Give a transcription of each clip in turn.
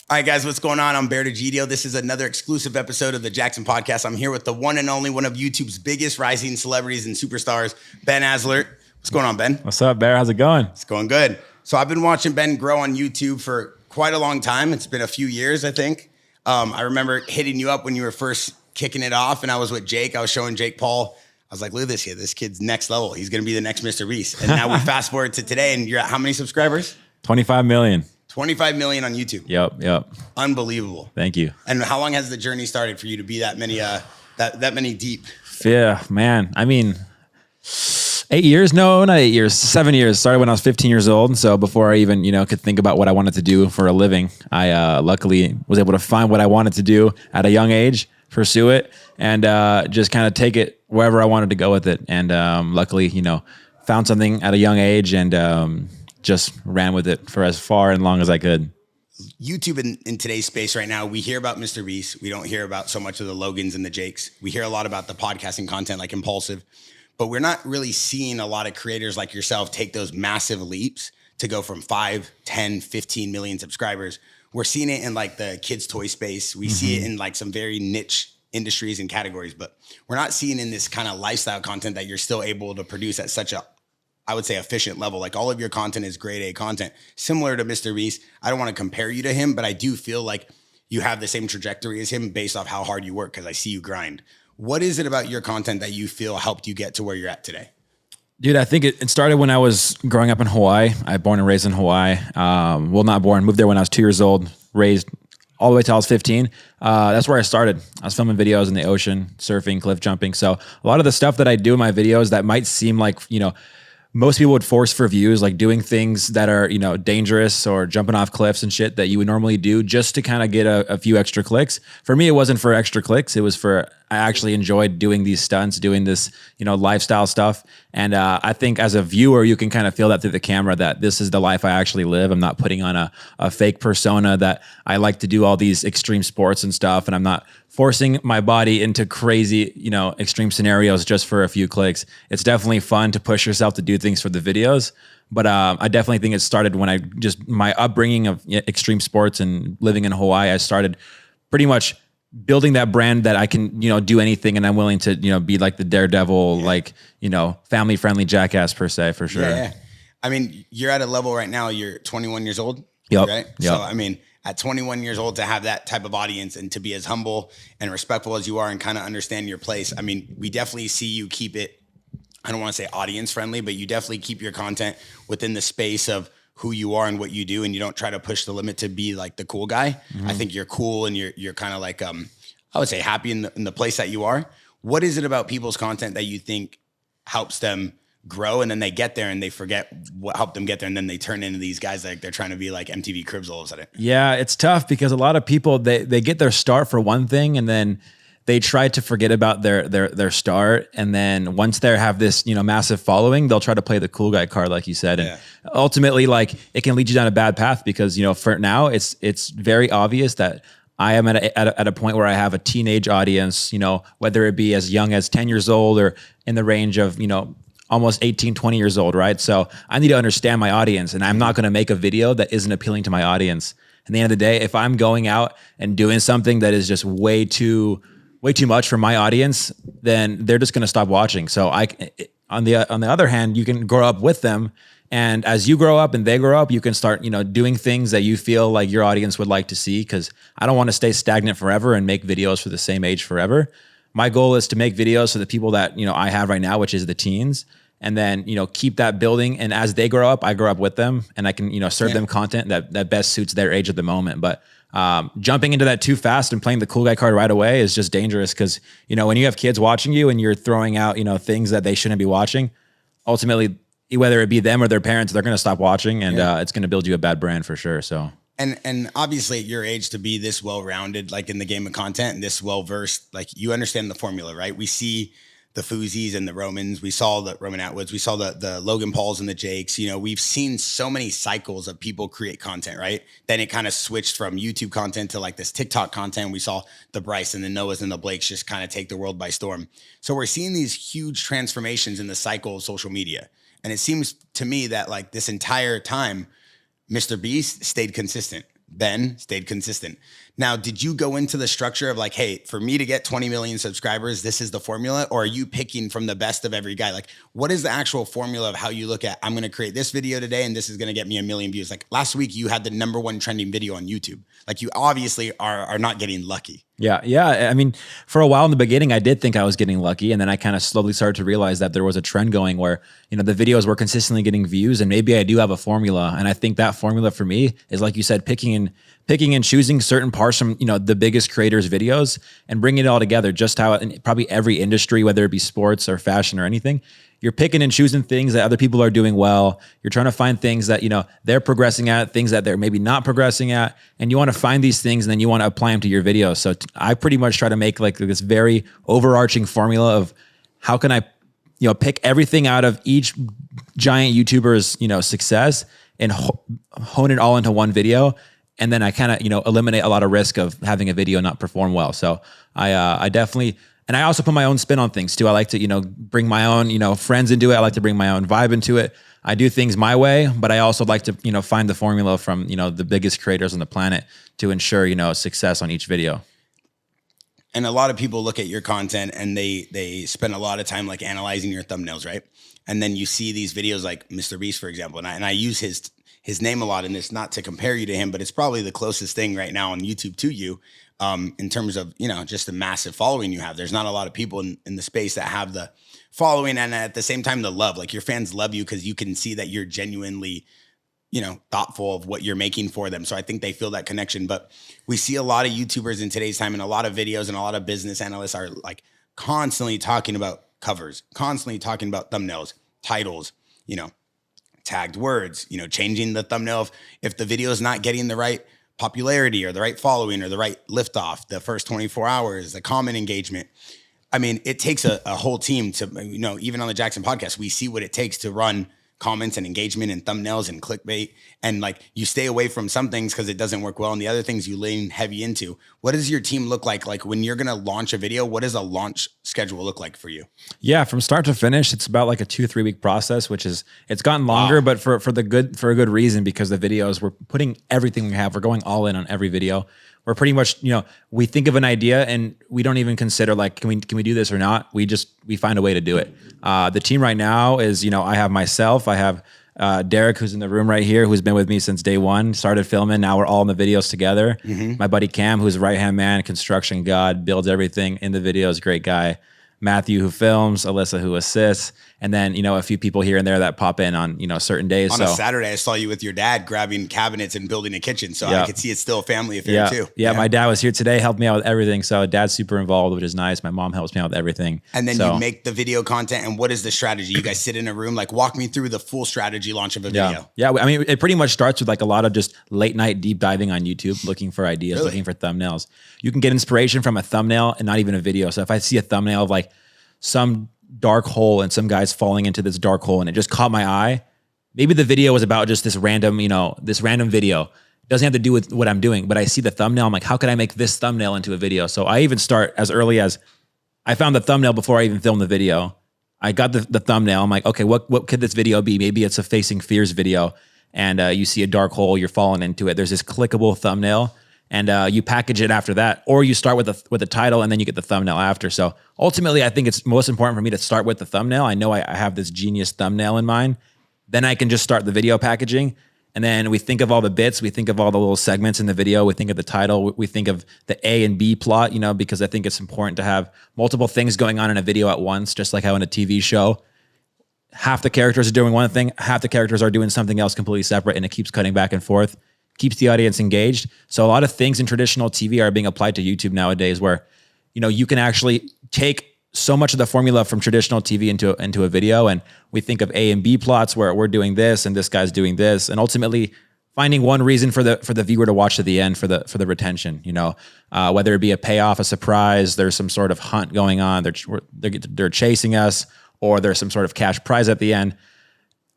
All right, guys, what's going on? I'm Bear DeGidio. This is another exclusive episode of the JAXXON Podcast. I'm here with the one and only, one of YouTube's biggest rising celebrities and superstars, Ben Azelart. What's going on, Ben? What's up, Bear? How's it going? It's going good. So I've been watching Ben grow on YouTube for quite a long time. It's been a few years, I think. I remember hitting you up when you were first kicking it off, and I was with Jake. I was showing Jake Paul. I was like, look at this kid. This kid's next level. He's going to be the next Mr. Beast. And now we fast forward to today, and you're at how many subscribers? 25 million. 25 million on YouTube. Yep. Unbelievable. Thank you. And how long has the journey started for you to be that many that many deep? Yeah, man. I mean, 8 years? No, not 8 years. 7 years. Started when I was 15 years old. So before I even, could think about what I wanted to do for a living, I luckily was able to find what I wanted to do at a young age, pursue it, and just kind of take it wherever I wanted to go with it. And luckily, found something at a young age and just ran with it for as far and long as I could. YouTube in today's space right now, we hear about Mr. Beast. We don't hear about so much of the Logans and the Jakes. We hear a lot about the podcasting content like Impulsive, but we're not really seeing a lot of creators like yourself take those massive leaps to go from 5, 10, 15 million subscribers. We're seeing it in like the kids' toy space. We see it in like some very niche industries and categories, but we're not seeing in this kind of lifestyle content that you're still able to produce at such a, I would say, efficient level. Like all of your content is grade A content, similar to Mr. Beast. I don't want to compare you to him, but I do feel like you have the same trajectory as him based off how hard you work, because I see you grind. What is it about your content that you feel helped you get to where you're at today? Dude, I think it started when I was growing up in Hawaii. I was born and raised in Hawaii. Well, not born, moved there when I was 2 years old, raised all the way till I was 15. That's where I started. I was filming videos in the ocean, surfing, cliff jumping. So a lot of the stuff that I do in my videos that might seem like, most people would force for views, like doing things that are, dangerous or jumping off cliffs and shit that you would normally do just to kind of get a few extra clicks. For me, it wasn't for extra clicks. It was for, I actually enjoyed doing these stunts, doing this, lifestyle stuff. And I think as a viewer, you can kind of feel that through the camera that this is the life I actually live. I'm not putting on a fake persona that I like to do all these extreme sports and stuff. And I'm not forcing my body into crazy, extreme scenarios just for a few clicks. It's definitely fun to push yourself to do things for the videos. But I definitely think it started when my upbringing of extreme sports and living in Hawaii, I started pretty much building that brand that I can, do anything, and I'm willing to, be like the daredevil, like, family friendly jackass per se, for sure. Yeah. I mean, you're at a level right now, you're 21 years old. Yep. Right. Yep. So, I mean, at 21 years old to have that type of audience and to be as humble and respectful as you are and kind of understand your place. I mean, we definitely see you keep it, I don't want to say audience friendly, but you definitely keep your content within the space of who you are and what you do. And you don't try to push the limit to be like the cool guy. I think you're cool and you're kind of like, I would say happy in the place that you are. What is it about people's content that you think helps them grow, and then they get there and they forget what helped them get there, and then they turn into these guys like they're trying to be like MTV Cribs all of a sudden? Yeah, it's tough because a lot of people, they get their start for one thing, and then they try to forget about their start. And then once they have this, massive following, they'll try to play the cool guy card, like you said. And ultimately, like, it can lead you down a bad path because, for now it's very obvious that I am at a point where I have a teenage audience, whether it be as young as 10 years old or in the range of, almost 18, 20 years old, right? So I need to understand my audience, and I'm not going to make a video that isn't appealing to my audience. At the end of the day, if I'm going out and doing something that is just way too much for my audience, then they're just going to stop watching. So on the other hand, you can grow up with them. And as you grow up and they grow up, you can start, doing things that you feel like your audience would like to see. Because I don't want to stay stagnant forever and make videos for the same age forever. My goal is to make videos for the people that, I have right now, which is the teens, and then, keep that building. And as they grow up, I grow up with them, and I can, serve them content that best suits their age at the moment. But jumping into that too fast and playing the cool guy card right away is just dangerous because, when you have kids watching you and you're throwing out, things that they shouldn't be watching, ultimately, whether it be them or their parents, they're going to stop watching, and it's going to build you a bad brand for sure. So. And obviously at your age, to be this well-rounded, like in the game of content, and this well-versed, like you understand the formula, right? We see the Fuzis and the Romans. We saw the Roman Atwoods. We saw the Logan Pauls and the Jakes. We've seen so many cycles of people create content, right? Then it kind of switched from YouTube content to like this TikTok content. We saw the Bryce and the Noahs and the Blakes just kind of take the world by storm. So we're seeing these huge transformations in the cycle of social media. And it seems to me that like this entire time, Mr. Beast stayed consistent. then stayed consistent. Now, did you go into the structure of like, hey, for me to get 20 million subscribers, this is the formula? Or are you picking from the best of every guy? Like, what is the actual formula of how you look at, I'm going to create this video today and this is going to get me 1 million views? Like last week, you had the #1 trending video on YouTube. Like you obviously are not getting lucky. Yeah. I mean, for a while in the beginning, I did think I was getting lucky. And then I kind of slowly started to realize that there was a trend going where, you know, the videos were consistently getting views and maybe I do have a formula. And I think that formula for me is, like you said, picking and choosing certain parts from, you know, the biggest creators' videos and bringing it all together, just how in probably every industry, whether it be sports or fashion or anything, you're picking and choosing things that other people are doing well. You're trying to find things that, you know, they're progressing at, things that they're maybe not progressing at. And you want to find these things and then you want to apply them to your videos. So I pretty much try to make like this very overarching formula of how can I, you know, pick everything out of each giant YouTuber's, you know, success and hone it all into one video. And then I kind of, you know, eliminate a lot of risk of having a video not perform well. So I definitely, and I also put my own spin on things too. I like to, you know, bring my own, you know, friends into it. I like to bring my own vibe into it. I do things my way, but I also like to, you know, find the formula from, you know, the biggest creators on the planet to ensure, you know, success on each video. And a lot of people look at your content and they spend a lot of time like analyzing your thumbnails, right? And then you see these videos like Mr. Beast, for example, and I use his name a lot in this, not to compare you to him, but it's probably the closest thing right now on YouTube to you. In terms of, you know, just the massive following you have. There's not a lot of people in the space that have the following and at the same time the love. Like your fans love you because you can see that you're genuinely, you know, thoughtful of what you're making for them. So I think they feel that connection. But we see a lot of YouTubers in today's time and a lot of videos and a lot of business analysts are like constantly talking about covers, constantly talking about thumbnails, titles, you know, tagged words, you know, changing the thumbnail if the video is not getting the right popularity or the right following or the right liftoff, the first 24 hours, the comment engagement. I mean, it takes a whole team to, you know, even on the JAXXON podcast, we see what it takes to run comments and engagement and thumbnails and clickbait. And like you stay away from some things because it doesn't work well. And the other things you lean heavy into. What does your team look like? Like when you're going to launch a video, what does a launch schedule look like for you? Yeah, from start to finish, it's about like a 2-3 week process, which is, it's gotten longer, but for a good reason, because the videos, we're putting everything we have, we're going all in on every video. We're pretty much, you know, we think of an idea and we don't even consider like, can we do this or not? We find a way to do it. The team right now is, you know, I have myself, I have Derek, who's in the room right here, who's been with me since day one, started filming. Now we're all in the videos together. My buddy Cam, who's right-hand man, construction god, builds everything in the videos, great guy. Matthew, who films, Alyssa, who assists, and then, you know, a few people here and there that pop in on, you know, certain days. On a Saturday, I saw you with your dad grabbing cabinets and building a kitchen. So I could see it's still a family affair too. Yeah, my dad was here today, helped me out with everything. So dad's super involved, which is nice. My mom helps me out with everything. And then you make the video content. And what is the strategy? You guys sit in a room, like walk me through the full strategy launch of a video. Yeah, I mean, it pretty much starts with like a lot of just late night deep diving on YouTube, looking for ideas, looking for thumbnails. You can get inspiration from a thumbnail and not even a video. So if I see a thumbnail of like some dark hole and some guys falling into this dark hole and it just caught my eye, maybe the video was about just this random, you know, this random video. It doesn't have to do with what I'm doing, but I see the thumbnail. I'm like, how can I make this thumbnail into a video? So I even start as early as I found the thumbnail before I even filmed the video. I got the thumbnail. I'm like, okay, what could this video be? Maybe it's a Facing Fears video and you see a dark hole, you're falling into it. There's this clickable thumbnail. And you package it after that, or you start with the title and then you get the thumbnail after. So ultimately, I think it's most important for me to start with the thumbnail. I know I have this genius thumbnail in mind. Then I can just start the video packaging. And then we think of all the bits. We think of all the little segments in the video. We think of the title. We think of the A and B plot, you know, because I think it's important to have multiple things going on in a video at once, just like how in a TV show, half the characters are doing one thing, half the characters are doing something else completely separate, and it keeps cutting back and forth. Keeps the audience engaged. So a lot of things in traditional TV are being applied to YouTube nowadays where, you know, you can actually take so much of the formula from traditional TV into a video. And we think of A and B plots where we're doing this and this guy's doing this. And ultimately finding one reason for the viewer to watch to the end for the retention, you know, whether it be a payoff, a surprise, there's some sort of hunt going on, they're chasing us, or there's some sort of cash prize at the end.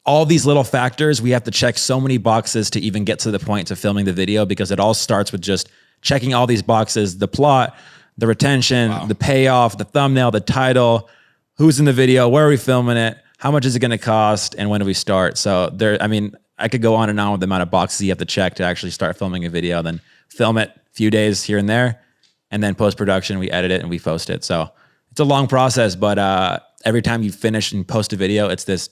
All these little factors, we have to check so many boxes to even get to the point to filming the video, because it all starts with just checking all these boxes: the plot, the retention, the payoff, the thumbnail, the title, who's in the video, where are we filming it, how much is it going to cost, and when do we start? So there, I mean, I could go on and on with the amount of boxes you have to check to actually start filming a video, then film it a few days here and there. And then post-production, we edit it and we post it. So it's a long process, but every time you finish and post a video, it's this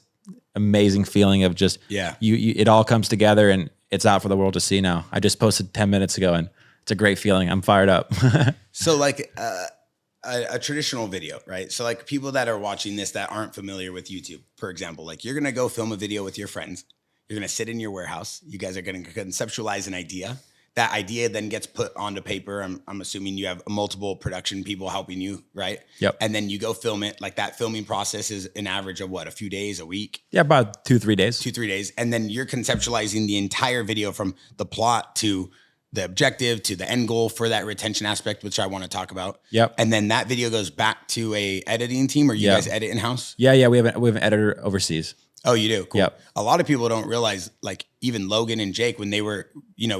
amazing feeling of just, it all comes together and it's out for the world to see now. I just posted 10 minutes ago and it's a great feeling. I'm fired up. So like a traditional video, right? So like people that are watching this that aren't familiar with YouTube, for example, like you're going to go film a video with your friends. You're going to sit in your warehouse. You guys are going to conceptualize an idea. That idea then gets put onto paper. I'm assuming you have multiple production people helping you, right? Yep. And then you go film it. Like that filming process is an average of what, a few days, a week? Yeah, about 2-3 days. 2-3 days. And then you're conceptualizing the entire video from the plot to the objective to the end goal for that retention aspect, which I want to talk about. Yep. And then that video goes back to a editing team, or you guys edit in-house? Yeah. We have an editor overseas. Oh, you do? Cool. Yep. A lot of people don't realize, like even Logan and Jake, when they were,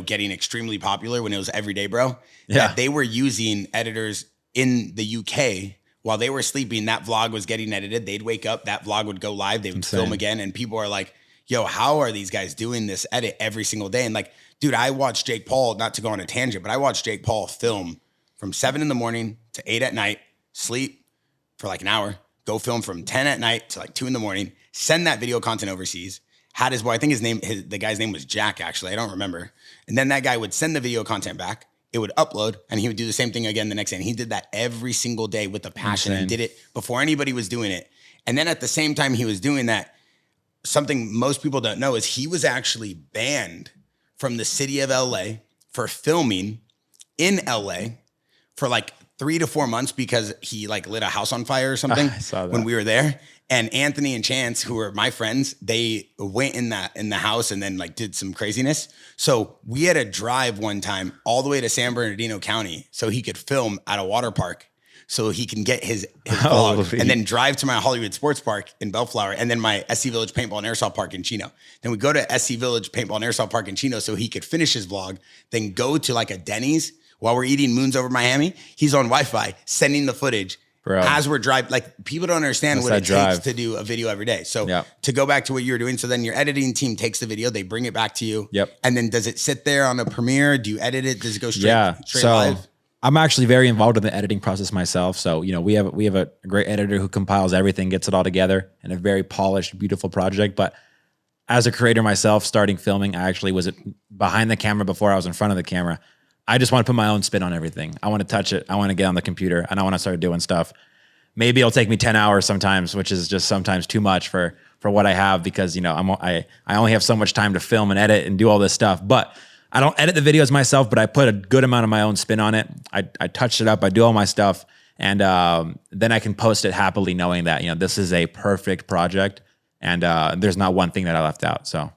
getting extremely popular when it was Everyday Bro, that they were using editors in the UK while they were sleeping. That vlog was getting edited. They'd wake up, that vlog would go live. They would film again. And people are like, yo, how are these guys doing this edit every single day? And like, dude, I watched Jake Paul, not to go on a tangent, but I watched Jake Paul film from 7 a.m. to 8 p.m, sleep for like an hour, go film from 10 p.m. to like 2 a.m, send that video content overseas. Had his boy, I think the guy's name was Jack, actually. I don't remember. And then that guy would send the video content back. It would upload and he would do the same thing again the next day. And he did that every single day with a passion and did it before anybody was doing it. And then at the same time he was doing that, something most people don't know is he was actually banned from the city of LA for filming in LA for like 3 to 4 months because he like lit a house on fire or something. I saw that. When we were there. And Anthony and Chance, who were my friends, they went in the house and then like did some craziness. So we had to drive one time all the way to San Bernardino County so he could film at a water park, so he can get his vlog, and then drive to my Hollywood Sports Park in Bellflower, and then my SC Village Paintball and Airsoft Park in Chino. Then we go to SC Village Paintball and Airsoft Park in Chino so he could finish his vlog, then go to like a Denny's while we're eating Moons Over Miami. He's on Wi-Fi sending the footage. Bro. As we're driving, like people don't understand what it takes to do a video every day. So to go back to what you were doing, so then your editing team takes the video, they bring it back to you. Yep. And then does it sit there on a Premiere? Do you edit it? Does it go straight live? I'm actually very involved in the editing process myself. So, we have a great editor who compiles everything, gets it all together in a very polished, beautiful project. But as a creator myself, starting filming, I actually was behind the camera before I was in front of the camera. I just want to put my own spin on everything. I want to touch it. I want to get on the computer and I want to start doing stuff. Maybe it'll take me 10 hours sometimes, which is just sometimes too much for what I have because, I only have so much time to film and edit and do all this stuff. But I don't edit the videos myself, but I put a good amount of my own spin on it. I touch it up. I do all my stuff. And then I can post it happily knowing that, this is a perfect project and there's not one thing that I left out. So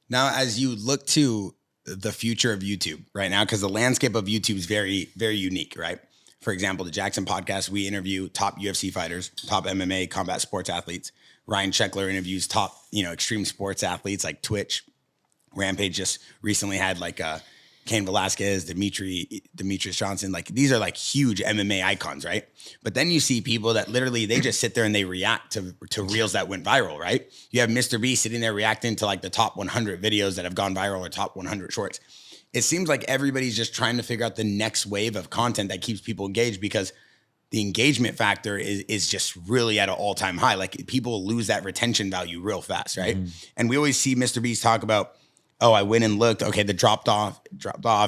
now as you look to the future of YouTube right now, because the landscape of YouTube is very, very unique, right? For example, the JAXXON podcast, we interview top UFC fighters, top MMA, combat sports athletes. Ryan Sheckler interviews top, extreme sports athletes like Twitch. Rampage just recently had like Cain Velasquez, Demetrius Johnson. Like these are like huge MMA icons, right? But then you see people that literally they just sit there and they react to reels that went viral, right? You have Mr. B sitting there reacting to like the top 100 videos that have gone viral or top 100 shorts. It seems like everybody's just trying to figure out the next wave of content that keeps people engaged because the engagement factor is just really at an all-time high. Like people lose that retention value real fast, right? And we always see Mr. Beast talk about, oh, I went and looked. Okay, the dropped off,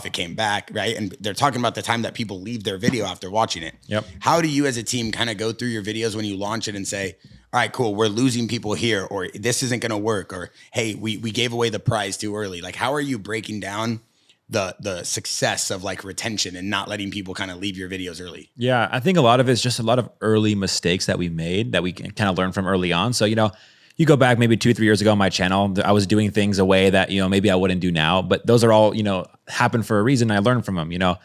it came back, right? And they're talking about the time that people leave their video after watching it. Yep. How do you as a team kind of go through your videos when you launch it and say, all right, cool, we're losing people here, or this isn't gonna work, or hey, we gave away the prize too early. Like how are you breaking down the success of like retention and not letting people kind of leave your videos early? Yeah, I think a lot of it's just a lot of early mistakes that we made that we can kind of learn from early on. So, you go back maybe 2-3 years ago on my channel, I was doing things a way that, maybe I wouldn't do now, but those are all, happen for a reason. I learned from them,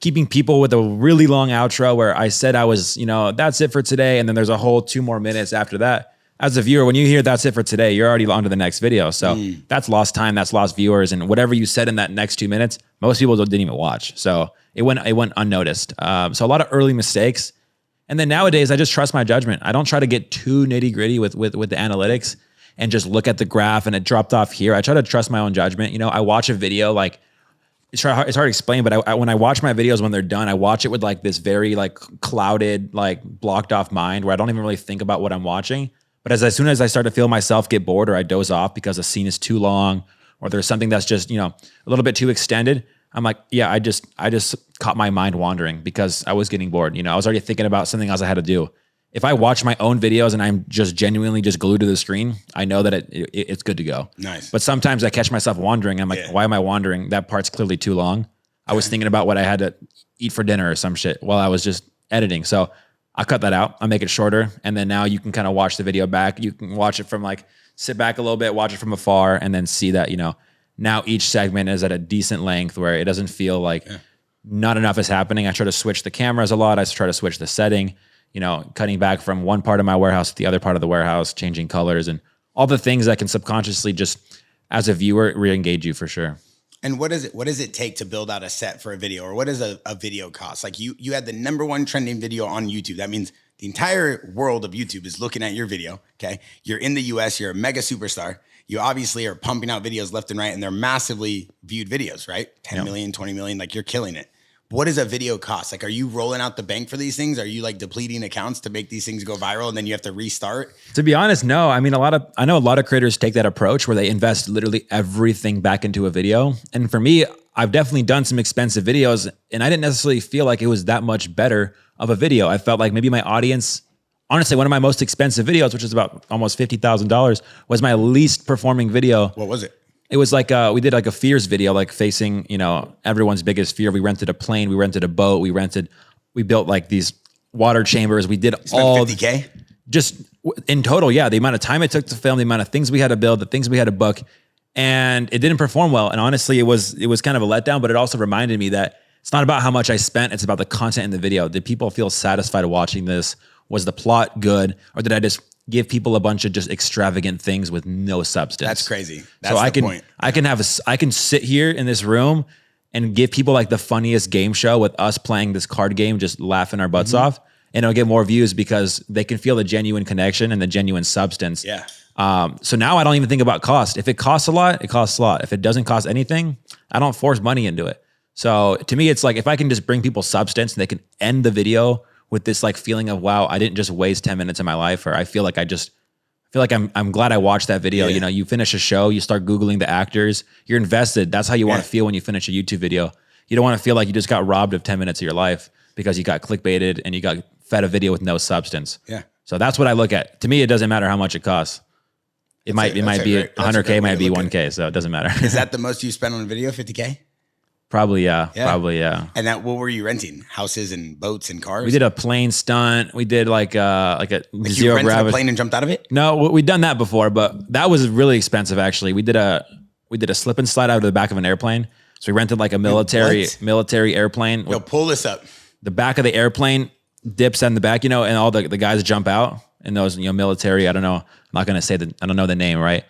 keeping people with a really long outro where I said I was, that's it for today. And then there's a whole 2 more minutes after that. As a viewer, when you hear that's it for today, you're already on to the next video. So that's lost time, that's lost viewers. And whatever you said in that next 2 minutes, most people didn't even watch. So it went unnoticed. So a lot of early mistakes. And then nowadays, I just trust my judgment. I don't try to get too nitty gritty with the analytics. and just look at the graph and it dropped off here. I try to trust my own judgment. You know, I watch a video, like it's hard to explain, but when I watch my videos when they're done, I watch it with like this very like clouded, like blocked off mind where I don't even really think about what I'm watching. But as soon as I start to feel myself get bored or I doze off because a scene is too long or there's something that's just, you know, a little bit too extended, I'm like, yeah, I just caught my mind wandering because I was getting bored. You know, I was already thinking about something else I had to do. If I watch my own videos and I'm just genuinely just glued to the screen, I know that it's good to go. Nice. But sometimes I catch myself wandering. I'm like, why am I wandering? That part's clearly too long. I was thinking about what I had to eat for dinner or some shit while I was just editing. So I'll cut that out. I'll make it shorter. And then now you can kind of watch the video back. You can watch it from like, sit back a little bit, watch it from afar, and then see that, you know, now each segment is at a decent length where it doesn't feel like not enough is happening. I try to switch the cameras a lot. I try to switch the setting, you know, cutting back from one part of my warehouse to the other part of the warehouse, changing colors and all the things that can subconsciously just, as a viewer, re-engage you for sure. And what does it take to build out a set for a video, or what does a video cost? Like you had the #1 trending video on YouTube. That means the entire world of YouTube is looking at your video. Okay. You're in the US, you're a mega superstar. You obviously are pumping out videos left and right, and they're massively viewed videos, right? 10 million, 20 million, like you're killing it. What does a video cost? Like, are you rolling out the bank for these things? Are you like depleting accounts to make these things go viral and then you have to restart? To be honest, no. I mean, I know a lot of creators take that approach where they invest literally everything back into a video. And for me, I've definitely done some expensive videos and I didn't necessarily feel like it was that much better of a video. I felt like maybe my audience, honestly, one of my most expensive videos, which is about almost $50,000, was my least performing video. What was it? It was like, we did like a fears video, like facing, you know, everyone's biggest fear. We rented a plane, we rented a boat, we built like these water chambers. We did all 50K just in total. Yeah. The amount of time it took to film, the amount of things we had to build, the things we had to book, and it didn't perform well. And honestly, it was kind of a letdown, but it also reminded me that it's not about how much I spent. It's about the content in the video. Did people feel satisfied watching this? Was the plot good? Or did I just give people a bunch of just extravagant things with no substance? That's crazy. That's the point. I can sit here in this room and give people like the funniest game show with us playing this card game, just laughing our butts off, and it'll get more views because they can feel the genuine connection and the genuine substance. Yeah. So now I don't even think about cost. If it costs a lot, it costs a lot. If it doesn't cost anything, I don't force money into it. So to me, it's like, if I can just bring people substance and they can end the video with this like feeling of, wow, I didn't just waste 10 minutes of my life, or I feel like I'm glad I watched that video. Yeah. You know, you finish a show, you start Googling the actors, you're invested. That's how you want to feel when you finish a YouTube video. You don't want to feel like you just got robbed of 10 minutes of your life because you got clickbaited and you got fed a video with no substance. Yeah. So that's what I look at. To me, it doesn't matter how much it costs. It might be 100K, might be 1K. So it doesn't matter. Is that the most you spent on a video? 50K? Probably, yeah. Probably, yeah. And what were you renting? Houses and boats and cars? We did a plane stunt. We did like a you rented a plane and jumped out of it? No, we'd done that before, but that was really expensive actually. We did a slip and slide out of the back of an airplane. So we rented like a military airplane. Yo, pull this up. The back of the airplane dips in the back, you know, and all the guys jump out in those, you know, military. I don't know. I'm not gonna say I don't know the name, right?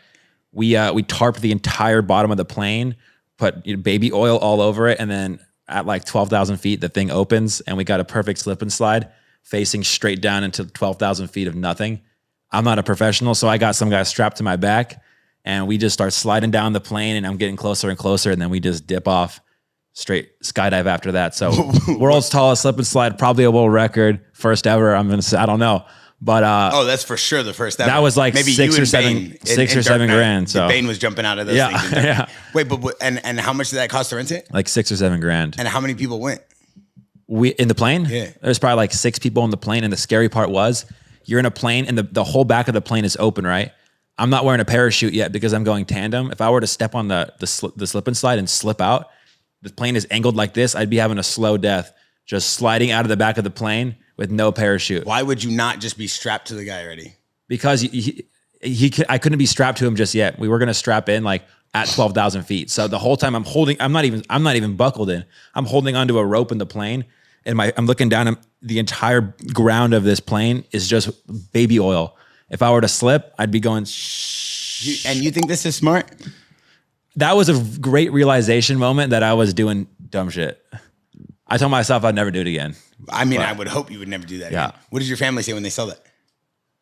We tarped the entire bottom of the plane, put baby oil all over it, and then at like 12,000 feet, the thing opens, and we got a perfect slip and slide facing straight down into 12,000 feet of nothing. I'm not a professional, so I got some guy strapped to my back, and we just start sliding down the plane, and I'm getting closer and closer, and then we just dip off, straight skydive after that. So world's tallest slip and slide, probably a world record, first ever. I'm gonna say, I don't know. But that's for sure the first ever. That was like maybe six or seven grand. So Bane was jumping out of those things. Yeah. Wait, but and how much did that cost to rent it? Like 6 or 7 grand. And how many people went? We in the plane? Yeah. There's probably like 6 people in the plane. And the scary part was you're in a plane and the whole back of the plane is open, right? I'm not wearing a parachute yet because I'm going tandem. If I were to step on the slip and slide and slip out, the plane is angled like this, I'd be having a slow death, just sliding out of the back of the plane with no parachute. Why would you not just be strapped to the guy already? Because I couldn't be strapped to him just yet. We were going to strap in like at 12,000 feet. So the whole time I'm not even buckled in. I'm holding onto a rope in the plane, and I'm looking down, and the entire ground of this plane is just baby oil. If I were to slip, I'd be going. And you think this is smart? That was a great realization moment that I was doing dumb shit. I told myself I'd never do it again. I mean, I would hope you would never do that again. What does your family say when they saw that?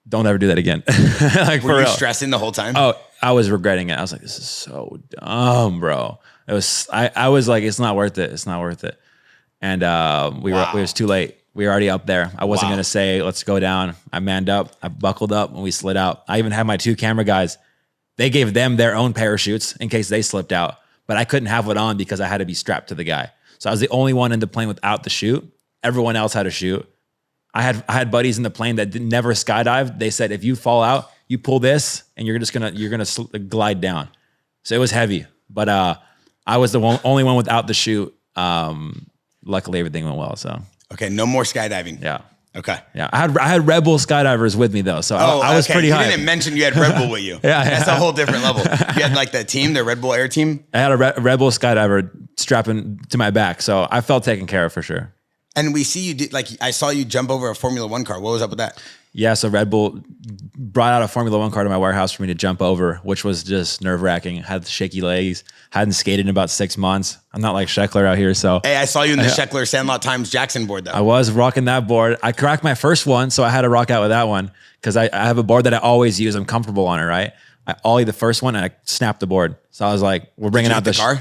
don't ever do that again. Like Were for you real. stressing the whole time? Oh, I was regretting it. I was like, this is so dumb, bro. It was, I was like, it's not worth it. It's not worth it. And it was too late. We were already up there. I wasn't going to say, let's go down. I manned up, I buckled up, and we slid out. I even had my 2 camera guys. They gave them their own parachutes in case they slipped out, but I couldn't have it on because I had to be strapped to the guy. So I was the only one in the plane without the chute. Everyone else had a chute. I had buddies in the plane that never skydived. They said, if you fall out, you pull this and you're gonna glide down. So it was heavy, but I was the only one without the chute. Luckily everything went well. So okay, no more skydiving. yeah. Okay. Yeah, I had Red Bull skydivers with me though, so I was pretty high. You didn't mention you had Red Bull with you. That's a whole different level. You had like the team, the Red Bull Air team. I had a Red Bull skydiver strapping to my back, so I felt taken care of for sure. And we see you did like I saw you jump over a Formula One car. What was up with that? Yeah, so Red Bull brought out a Formula One car to my warehouse for me to jump over, which was just nerve wracking. Had shaky legs, hadn't skated in about 6 months. I'm not like Scheckler out here, so. Hey, I saw you in the Scheckler Sandlot Times Jackson board though. I was rocking that board. I cracked my first one, so I had to rock out with that one because I have a board that I always use. I'm comfortable on it, right? I ollied the first one and I snapped the board. So I was like, we're bringing out the car.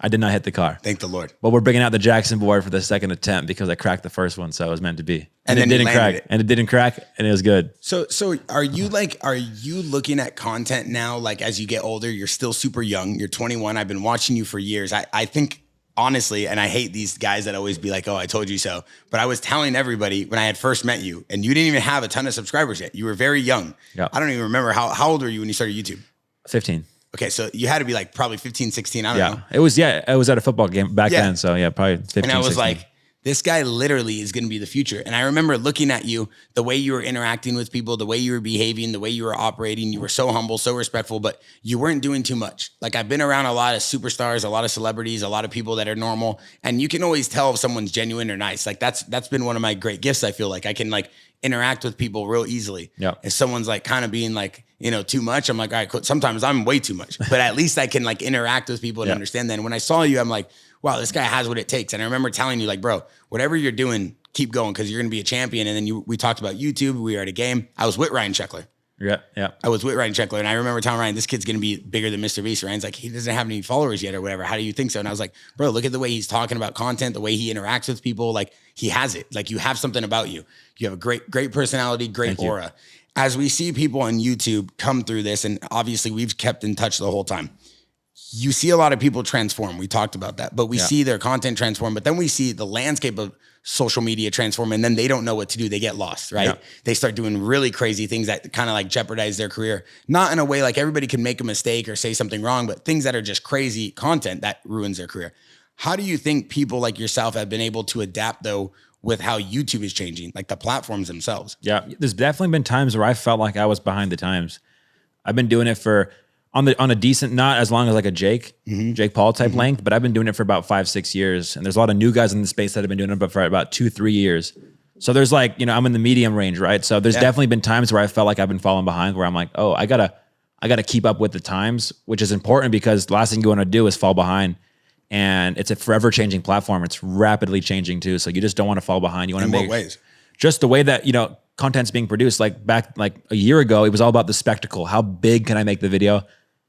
I did not hit the car. Thank the Lord. But we're bringing out the Jackson board for the second attempt because I cracked the first one, so it was meant to be. And it didn't crack. And it didn't crack, and it was good. So are you looking at content now? Like as you get older, you're still super young. You're 21. I've been watching you for years. I think honestly, and I hate these guys that always be like, "Oh, I told you so." But I was telling everybody when I had first met you, and you didn't even have a ton of subscribers yet. You were very young. Yeah. I don't even remember how old were you when you started YouTube? 15. Okay, so you had to be like probably 15, 16. I don't know. It was at a football game back then. So yeah, probably 15, And I was 16. like, this guy literally is going to be the future. And I remember looking at you, the way you were interacting with people, the way you were behaving, the way you were operating. You were so humble, so respectful, but you weren't doing too much. Like I've been around a lot of superstars, a lot of celebrities, a lot of people that are normal. And you can always tell if someone's genuine or nice. Like that's been one of my great gifts. I feel like I can like interact with people real easily. Yeah. If someone's like kind of being like, too much, I'm like, all right, cool. Sometimes I'm way too much, but at least I can like interact with people and understand that. And when I saw you, I'm like, wow, this guy has what it takes. And I remember telling you like, bro, whatever you're doing, keep going because you're going to be a champion. And then we talked about YouTube. We were at a game. I was with Ryan Scheckler. Yeah. I was with Ryan Scheckler. And I remember telling Ryan, this kid's going to be bigger than Mr. Beast. Ryan's like, he doesn't have any followers yet or whatever. How do you think so? And I was like, bro, look at the way he's talking about content, the way he interacts with people. Like he has it. Like you have something about you. You have a great personality, great aura. As we see people on YouTube come through this, and obviously we've kept in touch the whole time, you see a lot of people transform. We talked about that, but we see their content transform, but then we see the landscape of social media transform, and then they don't know what to do. They get lost, right? Yeah. They start doing really crazy things that kind of like jeopardize their career. Not in a way like everybody can make a mistake or say something wrong, but things that are just crazy content that ruins their career. How do you think people like yourself have been able to adapt though with how YouTube is changing, like the platforms themselves? Yeah, there's definitely been times where I felt like I was behind the times. I've been doing it for on a decent, not as long as like a Jake Paul type length, but I've been doing it for about 5-6 years. And there's a lot of new guys in the space that have been doing it for about 2-3 years. So there's like, I'm in the medium range, right? So there's definitely been times where I felt like I've been falling behind, where I'm like, oh, I gotta keep up with the times, which is important because the last thing you want to do is fall behind. And it's a forever changing platform. It's rapidly changing too. So you just don't want to fall behind. You want to make ways? Just the way that, content's being produced. Like back like a year ago, it was all about the spectacle. How big can I make the video?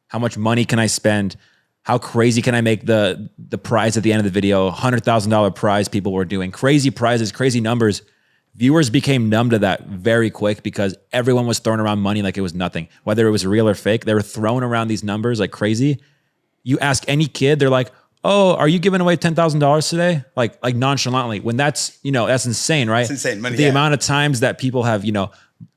How much money can I spend? How crazy can I make the prize at the end of the video? $100,000 prize people were doing. Crazy prizes, crazy numbers. Viewers became numb to that very quick because everyone was throwing around money like it was nothing. Whether it was real or fake, they were throwing around these numbers like crazy. You ask any kid, they're like, oh, are you giving away $10,000 today? Like nonchalantly, when that's that's insane, right? It's insane money. The amount of times that people have,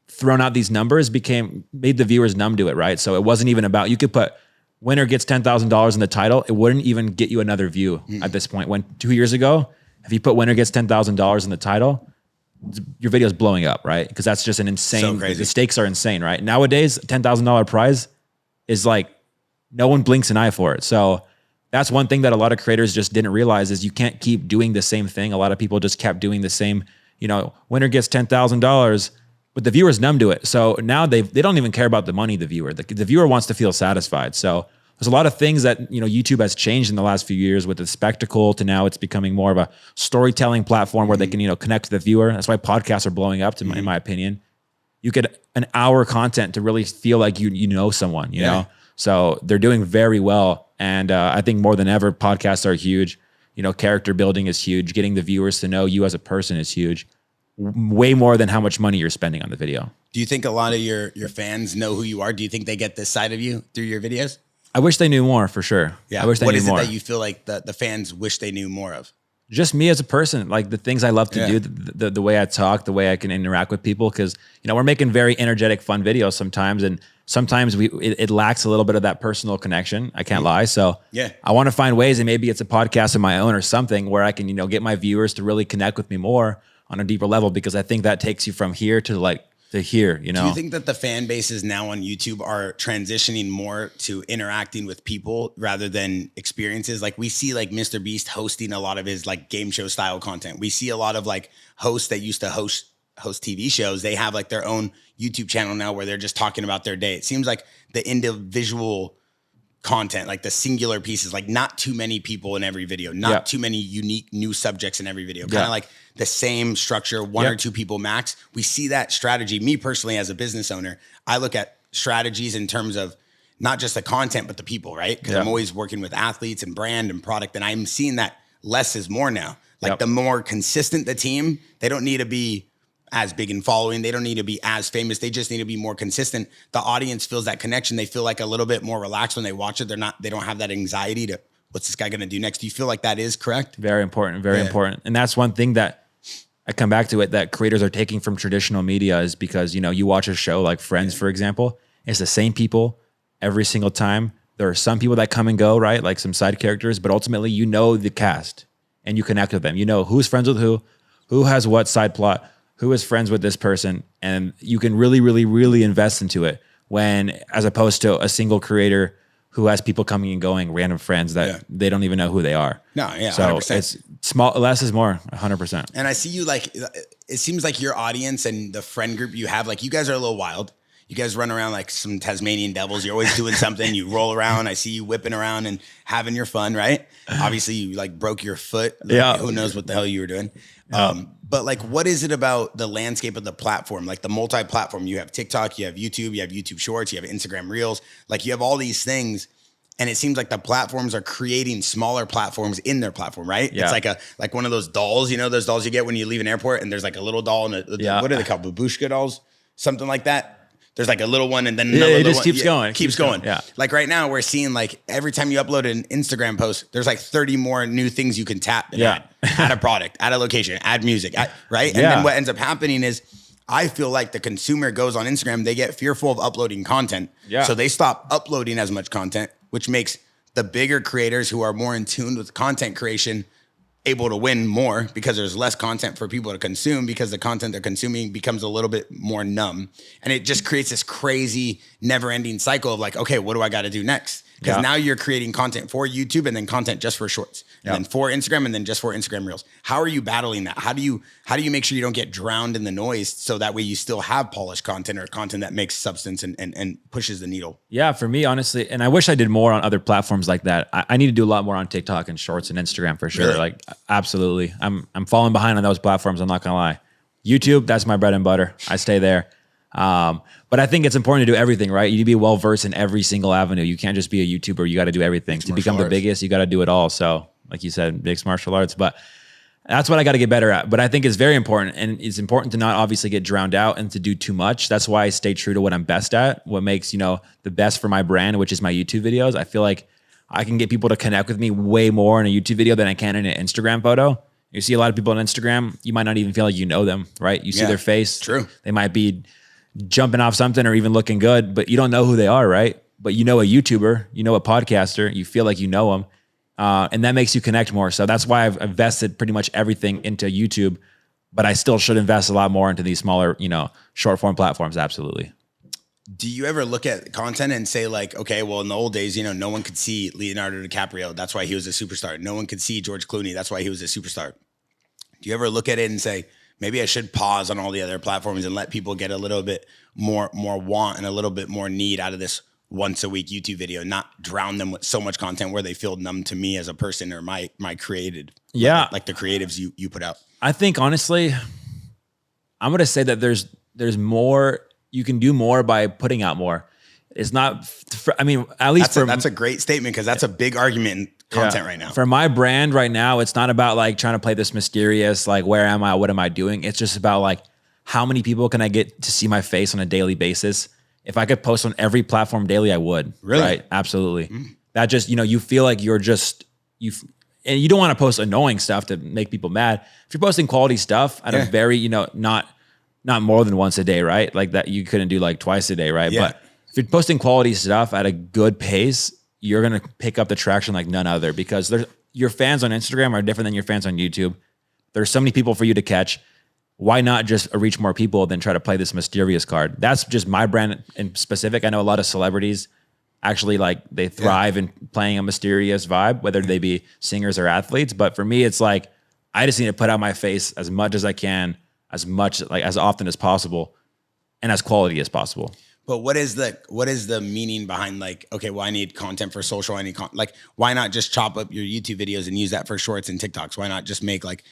thrown out these numbers made the viewers numb to it, right? So it wasn't even about, you could put winner gets $10,000 in the title. It wouldn't even get you another view at this point. When 2 years ago, if you put winner gets $10,000 in the title, your video is blowing up, right? Because that's just an insane, so crazy. The stakes are insane, right? Nowadays, $10,000 prize is like, no one blinks an eye for it. So that's one thing that a lot of creators just didn't realize is you can't keep doing the same thing. A lot of people just kept doing the same, winner gets $10,000, but the viewer's numb to it. So now they don't even care about the money, the viewer. The viewer wants to feel satisfied. So there's a lot of things that, YouTube has changed in the last few years with the spectacle to now it's becoming more of a storytelling platform where they can, connect to the viewer. That's why podcasts are blowing up in my opinion. you get an hour content to really feel like you know someone, you know? So they're doing very well. And I think more than ever, podcasts are huge. You know, character building is huge. Getting the viewers to know you as a person is huge. Way more than how much money you're spending on the video. Do you think a lot of your fans know who you are? Do you think they get this side of you through your videos? I wish they knew more, for sure. Yeah. I wish they what knew is more. it that you feel like the fans wish they knew more of? Just me as a person, like the things I love to do, the way I talk, the way I can interact with people. Cause you know, we're making very energetic, fun videos sometimes. And sometimes it lacks a little bit of that personal connection. I can't lie. So I want to find ways, and maybe it's a podcast of my own or something where I can, you know, get my viewers to really connect with me more on a deeper level, because I think that takes you from here to here, you know. Do you think that the fan bases now on YouTube are transitioning more to interacting with people rather than experiences? Like we see like Mr. Beast hosting a lot of his like game show style content. We see a lot of like hosts that used to host TV shows. They have like their own YouTube channel now where they're just talking about their day. It seems like the individual content, like the singular pieces, like not too many people in every video, not too many unique new subjects in every video, kind of like the same structure, one or two people max. We see that strategy. Me personally, as a business owner, I look at strategies in terms of not just the content, but the people, right? Because I'm always working with athletes and brand and product, and I'm seeing that less is more now. Like the more consistent the team, they don't need to be as big in following. They don't need to be as famous. They just need to be more consistent. The audience feels that connection. They feel like a little bit more relaxed when they watch it. They don't have that anxiety to, what's this guy going to do next? Do you feel like that is correct? Very important. Very important. And that's one thing that I come back to it, that creators are taking from traditional media, is because, you know, you watch a show like Friends, for example, it's the same people every single time. There are some people that come and go, right? Like some side characters, but ultimately, you know, the cast and you connect with them. You know who's friends with who has what side plot, who is friends with this person, and you can really, really, really invest into it, when, as opposed to a single creator who has people coming and going, random friends that they don't even know who they are. No, so 100%. It's small, less is more, 100%. And I see you, like, it seems like your audience and the friend group you have, like, you guys are a little wild. You guys run around like some Tasmanian devils. You're always doing something. You roll around. I see you whipping around and having your fun, right? Obviously, you like broke your foot. Like, who knows what the hell you were doing? But like, what is it about the landscape of the platform? Like the multi-platform, you have TikTok, you have YouTube Shorts, you have Instagram Reels. Like you have all these things. And it seems like the platforms are creating smaller platforms in their platform, right? Yeah. It's like one of those dolls, you know, those dolls you get when you leave an airport, and there's like a little doll and what are they called? Babushka dolls? Something like that. There's like a little one and then another it little just one. keeps going. Keeps going. Yeah. Like right now we're seeing like every time you upload an Instagram post, there's like 30 more new things you can tap and add a product, add a location, add music, right? And then what ends up happening is I feel like the consumer goes on Instagram, they get fearful of uploading content. Yeah. So they stop uploading as much content, which makes the bigger creators who are more in tune with content creation able to win more, because there's less content for people to consume, because the content they're consuming becomes a little bit more numb. And it just creates this crazy never ending cycle of like, okay, what do I got to do next? Because now you're creating content for YouTube and then content just for shorts and then for Instagram and then just for Instagram Reels. How are you battling that? How do you make sure you don't get drowned in the noise, so that way you still have polished content or content that makes substance and pushes the needle? Yeah, for me, honestly, and I wish I did more on other platforms like that. I need to do a lot more on TikTok and Shorts and Instagram for sure. Really? Like, absolutely. I'm falling behind on those platforms. I'm not gonna lie. YouTube, that's my bread and butter. I stay there. But I think it's important to do everything, right? You need to be well versed in every single avenue. You can't just be a YouTuber. You got to do everything. To become the biggest, you got to do it all. So, like you said, mixed martial arts. But that's what I got to get better at. But I think it's very important, and it's important to not obviously get drowned out and to do too much. That's why I stay true to what I'm best at. What makes, you know, the best for my brand, which is my YouTube videos. I feel like I can get people to connect with me way more in a YouTube video than I can in an Instagram photo. You see a lot of people on Instagram, you might not even feel like you know them, right? You see their face. True. They might be jumping off something or even looking good, but you don't know who they are, right? But you know a YouTuber, you know a podcaster, you feel like you know them, and that makes you connect more. So that's why I've invested pretty much everything into YouTube, but I still should invest a lot more into these smaller, you know, short form platforms. Absolutely. Do you ever look at content and say like, okay, well, in the old days, you know, no one could see Leonardo DiCaprio. That's why he was a superstar. No one could see George Clooney. That's why he was a superstar. Do you ever look at it and say, maybe I should pause on all the other platforms and let people get a little bit more want and a little bit more need out of this once a week YouTube video, not drown them with so much content where they feel numb to me as a person or my created, like the creatives you put out? I think honestly, I'm going to say that there's more, you can do more by putting out more. It's not, I mean, at least that's a great statement because that's a big argument in content right now. For my brand right now, it's not about like trying to play this mysterious, like, where am I? What am I doing? It's just about like, how many people can I get to see my face on a daily basis? If I could post on every platform daily, I would. Really? Right? Absolutely. That just, you feel like you're just, and you don't want to post annoying stuff to make people mad. If you're posting quality stuff at a very, not more than once a day, right? Like that you couldn't do like twice a day, right? Yeah. But if you're posting quality stuff at a good pace, you're going to pick up the traction like none other, because your fans on Instagram are different than your fans on YouTube. There's so many people for you to catch. Why not just reach more people than try to play this mysterious card? That's just my brand in specific. I know a lot of celebrities actually like they thrive in playing a mysterious vibe, whether they be singers or athletes. But for me, it's like, I just need to put out my face as much as I can, as often as possible, and as quality as possible. But what is the meaning behind like, okay, well, I need content for social. I need like, why not just chop up your YouTube videos and use that for shorts and TikToks? Why not just make like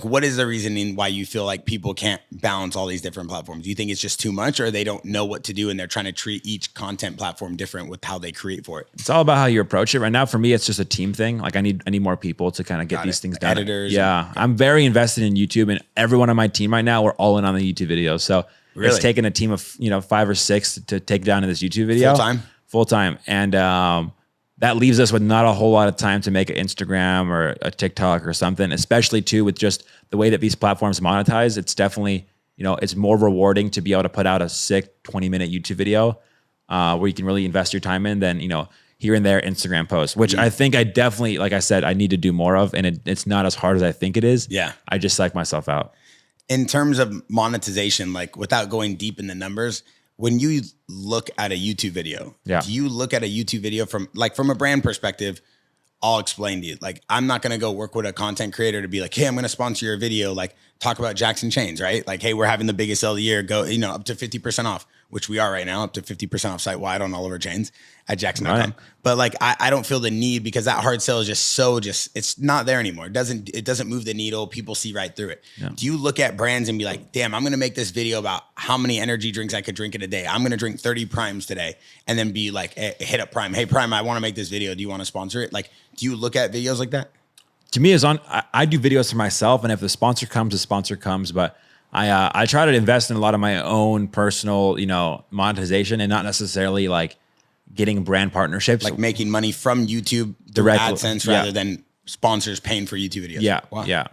what is the reasoning why you feel like people can't balance all these different platforms? Do you think it's just too much, or they don't know what to do and they're trying to treat each content platform different with how they create for it? It's all about how you approach it. Right now, for me, it's just a team thing. Like I need more people to kind of get these things done. Editors. Yeah. I'm very invested in YouTube, and everyone on my team right now, we're all in on the YouTube videos. So really? It's taken a team of 5 or 6 to take down in this YouTube video. Full time. And that leaves us with not a whole lot of time to make an Instagram or a TikTok or something, especially too with just the way that these platforms monetize. It's definitely, it's more rewarding to be able to put out a sick 20-minute YouTube video where you can really invest your time in than, here and there Instagram posts, which I think I definitely, like I said, I need to do more of. And it's not as hard as I think it is. Yeah. I just psych myself out. In terms of monetization, like without going deep in the numbers, when you look at a YouTube video, do you look at a YouTube video from a brand perspective? I'll explain to you. Like, I'm not going to go work with a content creator to be like, hey, I'm going to sponsor your video. Like, talk about JAXXON chains, right? Like, hey, we're having the biggest sale of the year. Go, up to 50% off, which we are right now, up to 50% off site wide on all of our chains at JAXXON.com. Right. But like, I don't feel the need, because that hard sale is it's not there anymore. It doesn't move the needle. People see right through it. Yeah. Do you look at brands and be like, damn, I'm going to make this video about how many energy drinks I could drink in a day. I'm going to drink 30 primes today, and then be like, hey, hit up Prime. Hey, Prime, I want to make this video. Do you want to sponsor it? Like, do you look at videos like that? To me, I do videos for myself, and if the sponsor comes, the sponsor comes. But I try to invest in a lot of my own personal, monetization, and not necessarily like getting brand partnerships, like making money from YouTube directly, AdSense, rather than sponsors paying for YouTube videos. Yeah, wow. Yeah.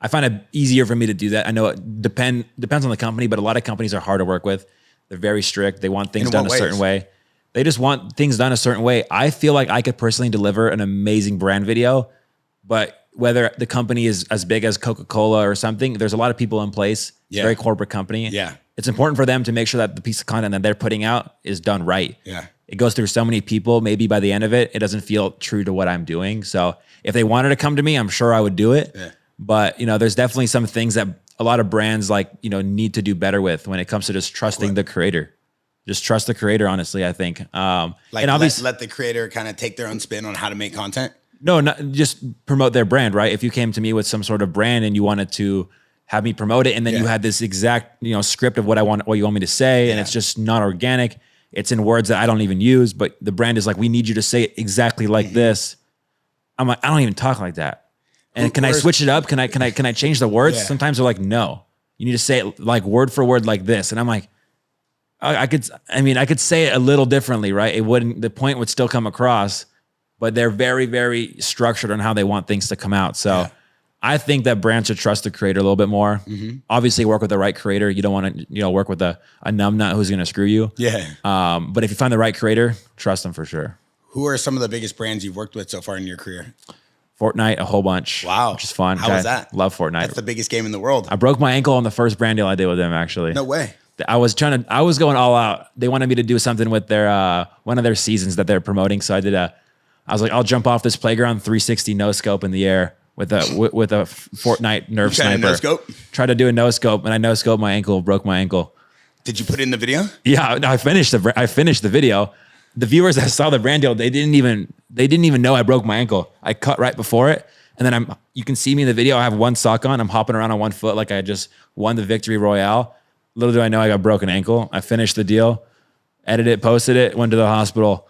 I find it easier for me to do that. I know it depends on the company, but a lot of companies are hard to work with. They're very strict. They want things done a certain way. They just want things done a certain way. I feel like I could personally deliver an amazing brand video, but whether the company is as big as Coca-Cola or something, there's a lot of people in place. It's a very corporate company. Yeah. It's important for them to make sure that the piece of content that they're putting out is done right. Yeah. It goes through so many people. Maybe by the end of it, it doesn't feel true to what I'm doing. So if they wanted to come to me, I'm sure I would do it. Yeah. But, there's definitely some things that a lot of brands need to do better with when it comes to just trusting the creator. Just trust the creator, honestly, I think. And obviously, let the creator kind of take their own spin on how to make content. No, not just promote their brand, right? If you came to me with some sort of brand and you wanted to have me promote it, and then you had this exact, script of what you want me to say, and it's just not organic. It's in words that I don't even use, but the brand is like, we need you to say it exactly like this. I'm like, I don't even talk like that. And can I switch it up? Can I change the words? Yeah. Sometimes they're like, no, you need to say it like word for word like this. And I'm like, I could say it a little differently, right? The point would still come across, but they're very, very structured on how they want things to come out. So I think that brands should trust the creator a little bit more. Mm-hmm. Obviously, work with the right creator. You don't want to, work with a numbnut who's going to screw you. Yeah. But if you find the right creator, trust them for sure. Who are some of the biggest brands you've worked with so far in your career? Fortnite, a whole bunch. Wow. Which is fun. How was that? Love Fortnite. That's the biggest game in the world. I broke my ankle on the first brand deal I did with them, actually. No way. I was going all out. They wanted me to do something with their one of their seasons that they're promoting. So I was like, I'll jump off this playground 360 no scope in the air with a Fortnite nerf sniper. No scope? Tried to do a no scope, and I no scoped my ankle, broke my ankle. Did you put it in the video? Yeah, no, I finished the video. The viewers that saw the brand deal, they didn't even know I broke my ankle. I cut right before it, and then you can see me in the video. I have one sock on. I'm hopping around on one foot like I just won the victory royale. Little do I know I got a broken ankle. I finished the deal, edited it, posted it, went to the hospital,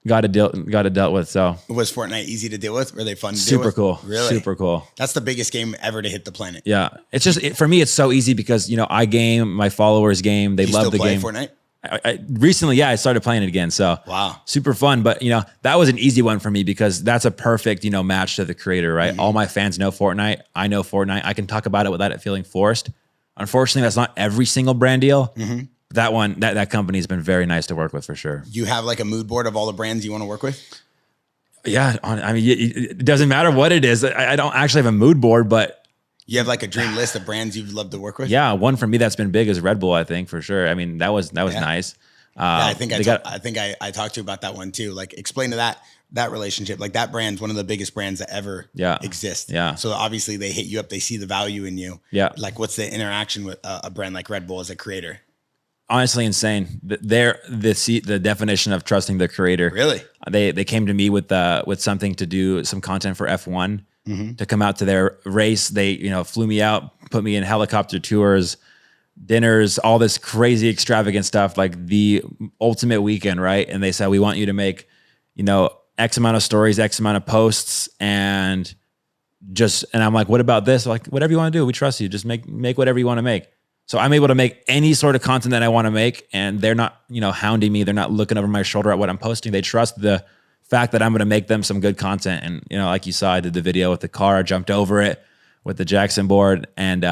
got it dealt with. So was Fortnite easy to deal with? Were they fun to deal super with? cool. Really? Super cool. That's the biggest game ever to hit the planet. Yeah. It's just, for me, it's so easy because, you know, I game, my followers game, they love the game. Fortnite? I recently, I started playing it again. So wow, super fun. But you know, that was an easy one for me because that's a perfect, you know, match to the creator, right? All my fans know Fortnite. I know Fortnite. I can talk about it without it feeling forced. Unfortunately, that's not every single brand deal. That one, that company has been very nice to work with for sure. You have like a mood board of all the brands you want to work with? Yeah. I mean, it doesn't matter what it is. I don't actually have a mood board, but you have like a dream list of brands you'd love to work with? Yeah. One for me that's been big is Red Bull, I think, for sure. I mean, that was nice. Yeah, I think I talked to you about that one too. Like explain to that relationship. Like that brand's one of the biggest brands that ever exist. Yeah. So obviously they hit you up. They see the value in you. Yeah. Like what's the interaction with a brand like Red Bull as a creator? Honestly, insane. They're the definition of trusting the creator. Really? They came to me with something to do some content for F1 to come out to their race. They, you know, flew me out, put me in helicopter tours, dinners, all this crazy extravagant stuff, like the ultimate weekend, right? And they said, we want you to make, you know, X amount of stories, X amount of posts, and I'm like, what about this? Like, whatever you want to do, we trust you. Just make whatever you want to make. So I'm able to make any sort of content that I want to make, and they're not, you know, hounding me. They're not looking over my shoulder at what I'm posting. They trust the fact that I'm going to make them some good content. And, you know, like you saw, I did the video with the car, I jumped over it with the JAXXON board. And,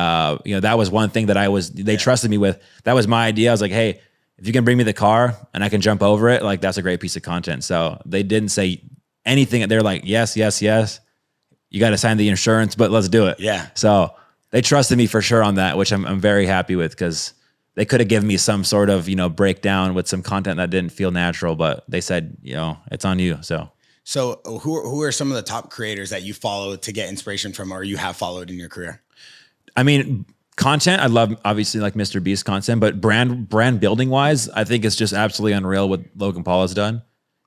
you know, that was one thing that they trusted me with. That was my idea. I was like, hey, if you can bring me the car and I can jump over it, like that's a great piece of content. So they didn't say anything. They're like, yes. You got to sign the insurance, but let's do it. Yeah. So they trusted me for sure on that, which I'm very happy with, because they could have given me some sort of, you know, breakdown with some content that didn't feel natural, but they said, you know, it's on you. So who are some of the top creators that you follow to get inspiration from, or you have followed in your career? I mean, content, I love obviously like Mr. Beast content, but brand building wise, I think it's just absolutely unreal what Logan Paul has done.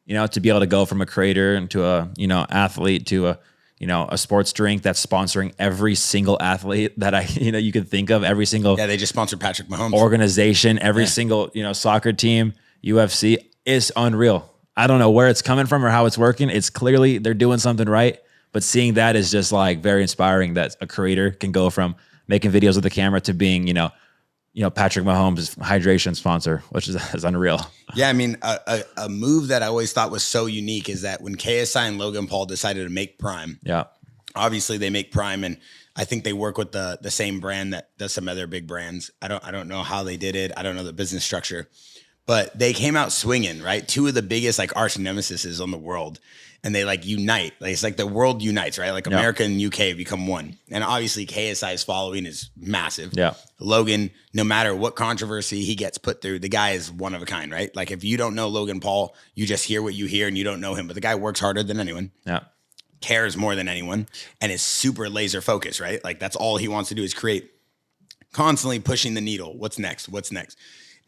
You know, to be able to go from a creator into a, you know, athlete to a, you know, a sports drink that's sponsoring every single athlete that you could think of, every single. Yeah, they just sponsored Patrick Mahomes. Organization, every single, you know, soccer team, UFC, is unreal. I don't know where it's coming from or how it's working. It's clearly they're doing something right, but seeing that is just like very inspiring that a creator can go from making videos with the camera to being, you know, Patrick Mahomes' hydration sponsor, which is unreal. Yeah, I mean, a move that I always thought was so unique is that when KSI and Logan Paul decided to make Prime, obviously they make Prime, and I think they work with the same brand that does some other big brands. I don't know how they did it. I don't know the business structure, but they came out swinging, right? Two of the biggest like arch nemesis on the world. And they like unite. Like it's like the world unites, right? Like America and UK become one. And obviously KSI's following is massive. Yeah. Logan, no matter what controversy he gets put through, the guy is one of a kind, right? Like if you don't know Logan Paul, you just hear what you hear and you don't know him. But the guy works harder than anyone. Yeah. Cares more than anyone. And is super laser focused, right? Like that's all he wants to do is create. Constantly pushing the needle. What's next? What's next?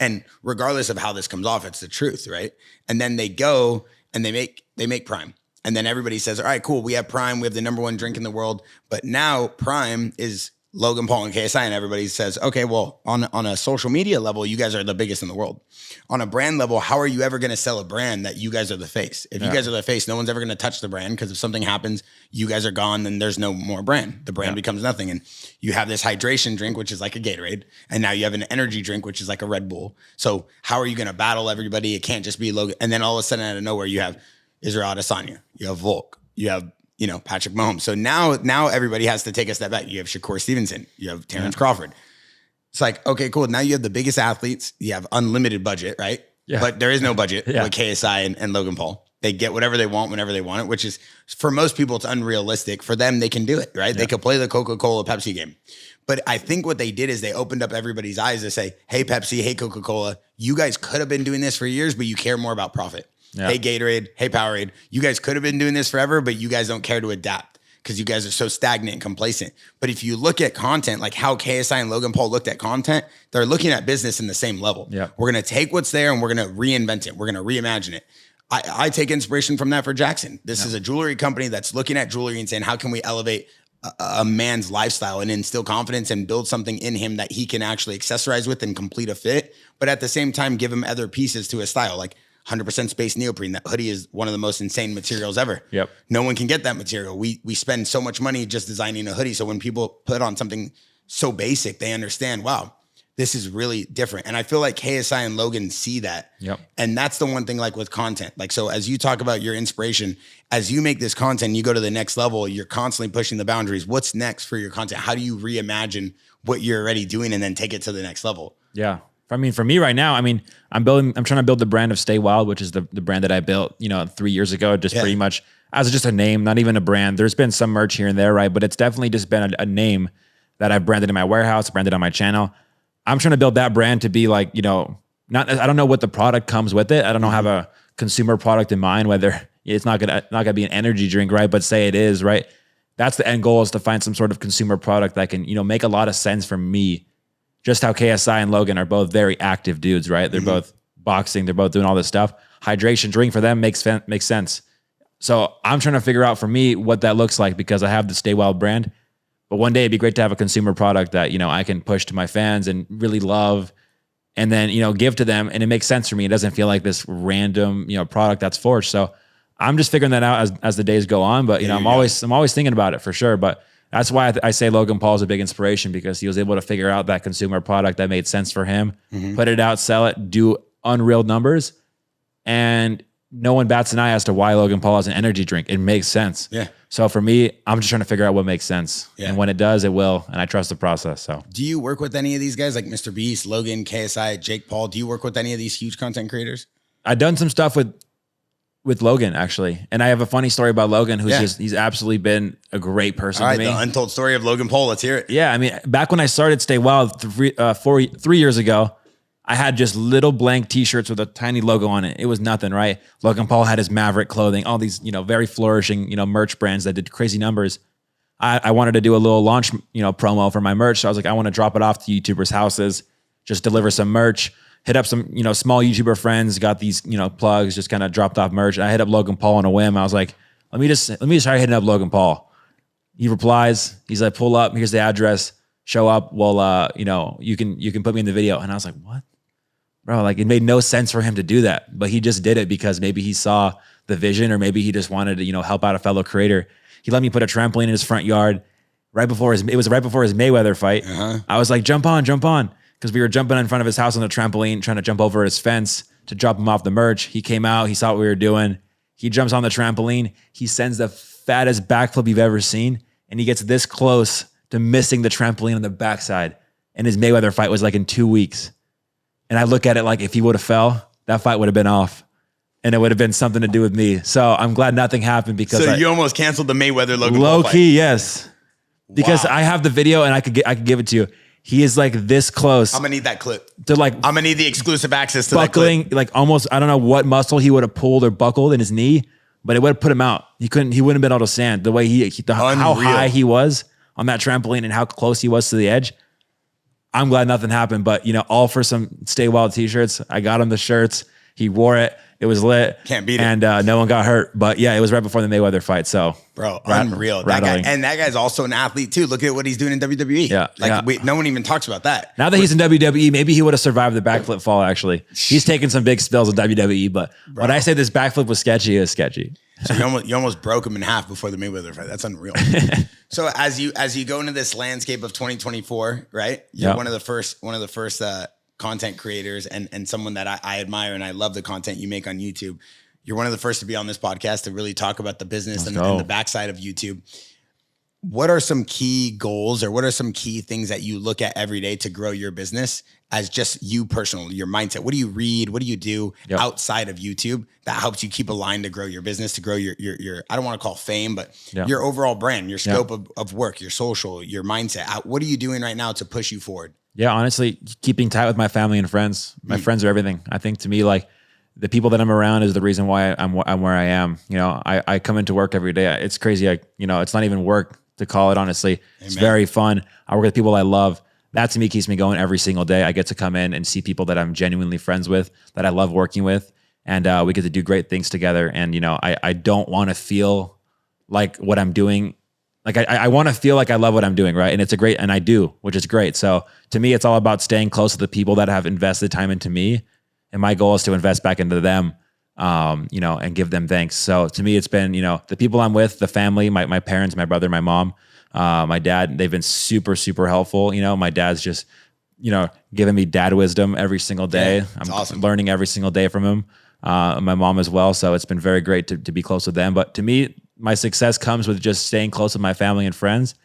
And regardless of how this comes off, it's the truth, right? And then they go and they make Prime. And then everybody says, all right, cool. We have Prime. We have the #1 drink in the world. But now Prime is Logan Paul and KSI. And everybody says, okay, well, on a social media level, you guys are the biggest in the world. On a brand level, how are you ever going to sell a brand that you guys are the face? If you guys are the face, no one's ever going to touch the brand, because if something happens, you guys are gone, then there's no more brand. The brand becomes nothing. And you have this hydration drink, which is like a Gatorade. And now you have an energy drink, which is like a Red Bull. So how are you going to battle everybody? It can't just be Logan. And then all of a sudden out of nowhere, you have Israel Adesanya, you have Volk, you have, you know, Patrick Mahomes. So now everybody has to take a step back. You have Shakur Stevenson, you have Terrence Crawford. It's like, okay, cool. Now you have the biggest athletes. You have unlimited budget, right? Yeah. But there is no budget with KSI and Logan Paul. They get whatever they want whenever they want it, which is, for most people, it's unrealistic. For them, they can do it, right? Yeah. They could play the Coca-Cola Pepsi game. But I think what they did is they opened up everybody's eyes to say, hey, Pepsi, hey, Coca-Cola, you guys could have been doing this for years, but you care more about profit. Yeah. Hey, Gatorade, hey, Powerade, you guys could have been doing this forever, but you guys don't care to adapt because you guys are so stagnant and complacent. But if you look at content, like how KSI and Logan Paul looked at content, they're looking at business in the same level. Yeah. We're going to take what's there and we're going to reinvent it. We're going to reimagine it. I take inspiration from that for JAXXON. This is a jewelry company that's looking at jewelry and saying, how can we elevate a man's lifestyle and instill confidence and build something in him that he can actually accessorize with and complete a fit. But at the same time, give him other pieces to his style, like 100% space neoprene. That hoodie is one of the most insane materials ever. Yep. No one can get that material. We spend so much money just designing a hoodie. So when people put on something so basic, they understand, wow, this is really different. And I feel like KSI and Logan see that. Yep. And that's the one thing, like with content. Like, so as you talk about your inspiration, as you make this content, you go to the next level, you're constantly pushing the boundaries. What's next for your content? How do you reimagine what you're already doing and then take it to the next level? Yeah. I mean, for me right now, I mean, I'm trying to build the brand of Stay Wild, which is the brand that I built, 3 years ago, just pretty much as just a name, not even a brand. There's been some merch here and there, right? But it's definitely just been a name that I've branded in my warehouse, branded on my channel. I'm trying to build that brand to be like, I don't know what the product comes with it. I don't know, have a consumer product in mind, whether it's not gonna be an energy drink, right? But say it is, right? That's the end goal, is to find some sort of consumer product that can, make a lot of sense for me. Just how KSI and Logan are both very active dudes, right? They're both boxing, they're both doing all this stuff. Hydration drink for them makes sense. So I'm trying to figure out for me what that looks like, because I have the Stay Wild brand. But one day it'd be great to have a consumer product that, I can push to my fans and really love, and then, give to them. And it makes sense for me. It doesn't feel like this random, product that's forged. So I'm just figuring that out as the days go on. But, I'm always thinking about it for sure. But that's why I say Logan Paul is a big inspiration, because he was able to figure out that consumer product that made sense for him, put it out, sell it, do unreal numbers. And no one bats an eye as to why Logan Paul has an energy drink. It makes sense. Yeah. So for me, I'm just trying to figure out what makes sense. Yeah. And when it does, it will. And I trust the process. So do you work with any of these guys, like Mr. Beast, Logan, KSI, Jake Paul? Do you work with any of these huge content creators? I've done some stuff with Logan, actually. And I have a funny story about Logan, he's absolutely been a great person to me. The untold story of Logan Paul. Let's hear it. Yeah. I mean, back when I started Stay Wild 3 years ago, I had just little blank t-shirts with a tiny logo on it. It was nothing, right? Logan Paul had his Maverick clothing, all these, very flourishing, merch brands that did crazy numbers. I wanted to do a little launch, promo for my merch. So I was like, I want to drop it off to YouTubers' houses, just deliver some merch, hit up some, small YouTuber friends, got these, plugs, just kind of dropped off merch. And I hit up Logan Paul on a whim. I was like, let me just try hitting up Logan Paul. He replies, he's like, pull up, here's the address, show up. Well, you can put me in the video. And I was like, what? Bro, like, it made no sense for him to do that, but he just did it because maybe he saw the vision, or maybe he just wanted to, help out a fellow creator. He let me put a trampoline in his front yard it was right before his Mayweather fight. I was like, jump on. Because we were jumping in front of his house on the trampoline, trying to jump over his fence to drop him off the merch. He came out, he saw what we were doing. He jumps on the trampoline. He sends the fattest backflip you've ever seen. And he gets this close to missing the trampoline on the backside. And his Mayweather fight was like in 2 weeks. And I look at it like, if he would have fell, that fight would have been off. And it would have been something to do with me. So I'm glad nothing happened, because you almost canceled the Mayweather Logan Paul low fight. Key, yes. Because I have the video and I could give it to you. He is like this close. I'm gonna need that clip. I'm gonna need the exclusive access to buckling, that clip. like almost, I don't know what muscle he would have pulled or buckled in his knee, but it would have put him out. He wouldn't have been able to stand the way how high he was on that trampoline and how close he was to the edge. I'm glad nothing happened, but all for some Stay Wild t-shirts. I got him the shirts. He wore it. It was lit. Can't beat it. And no one got hurt. But yeah, it was right before the Mayweather fight. So, bro, unreal. That guy's also an athlete too. Look at what he's doing in WWE. Yeah. No one even talks about that. Now that he's in WWE, maybe he would have survived the backflip fall, actually. He's taken some big spills in WWE, but when I say this backflip was sketchy, it was sketchy. So you almost broke him in half before the Mayweather fight. That's unreal. So as you go into this landscape of 2024, right? You're one of the first content creators and someone that I admire, and I love the content you make on YouTube. You're one of the first to be on this podcast to really talk about the business and the backside of YouTube. What are some key goals, or what are some key things that you look at every day to grow your business as just you personally, your mindset? What do you read? What do you do outside of YouTube that helps you keep aligned to grow your business, to grow your I don't want to call fame, but your overall brand, your scope of work, your social, your mindset? What are you doing right now to push you forward? Yeah, honestly, keeping tight with my family and friends. My friends are everything. I think to me, like, the people that I'm around is the reason why I'm where I am. I come into work every day. It's crazy. It's not even work to call it, honestly. Amen. It's very fun. I work with people I love. That to me keeps me going every single day. I get to come in and see people that I'm genuinely friends with, that I love working with. And we get to do great things together. And, I don't want to feel like what I'm doing Like I want to feel like I love what I'm doing, right? And it's and I do, which is great. So to me, it's all about staying close to the people that have invested time into me. And my goal is to invest back into them, and give them thanks. So to me, it's been, the people I'm with, the family, my parents, my brother, my mom, my dad, they've been super, super helpful. My dad's just, giving me dad wisdom every single day. I'm awesome. Learning every single day from him. My mom as well. So it's been very great to be close with them. But to me, my success comes with just staying close with my family and friends,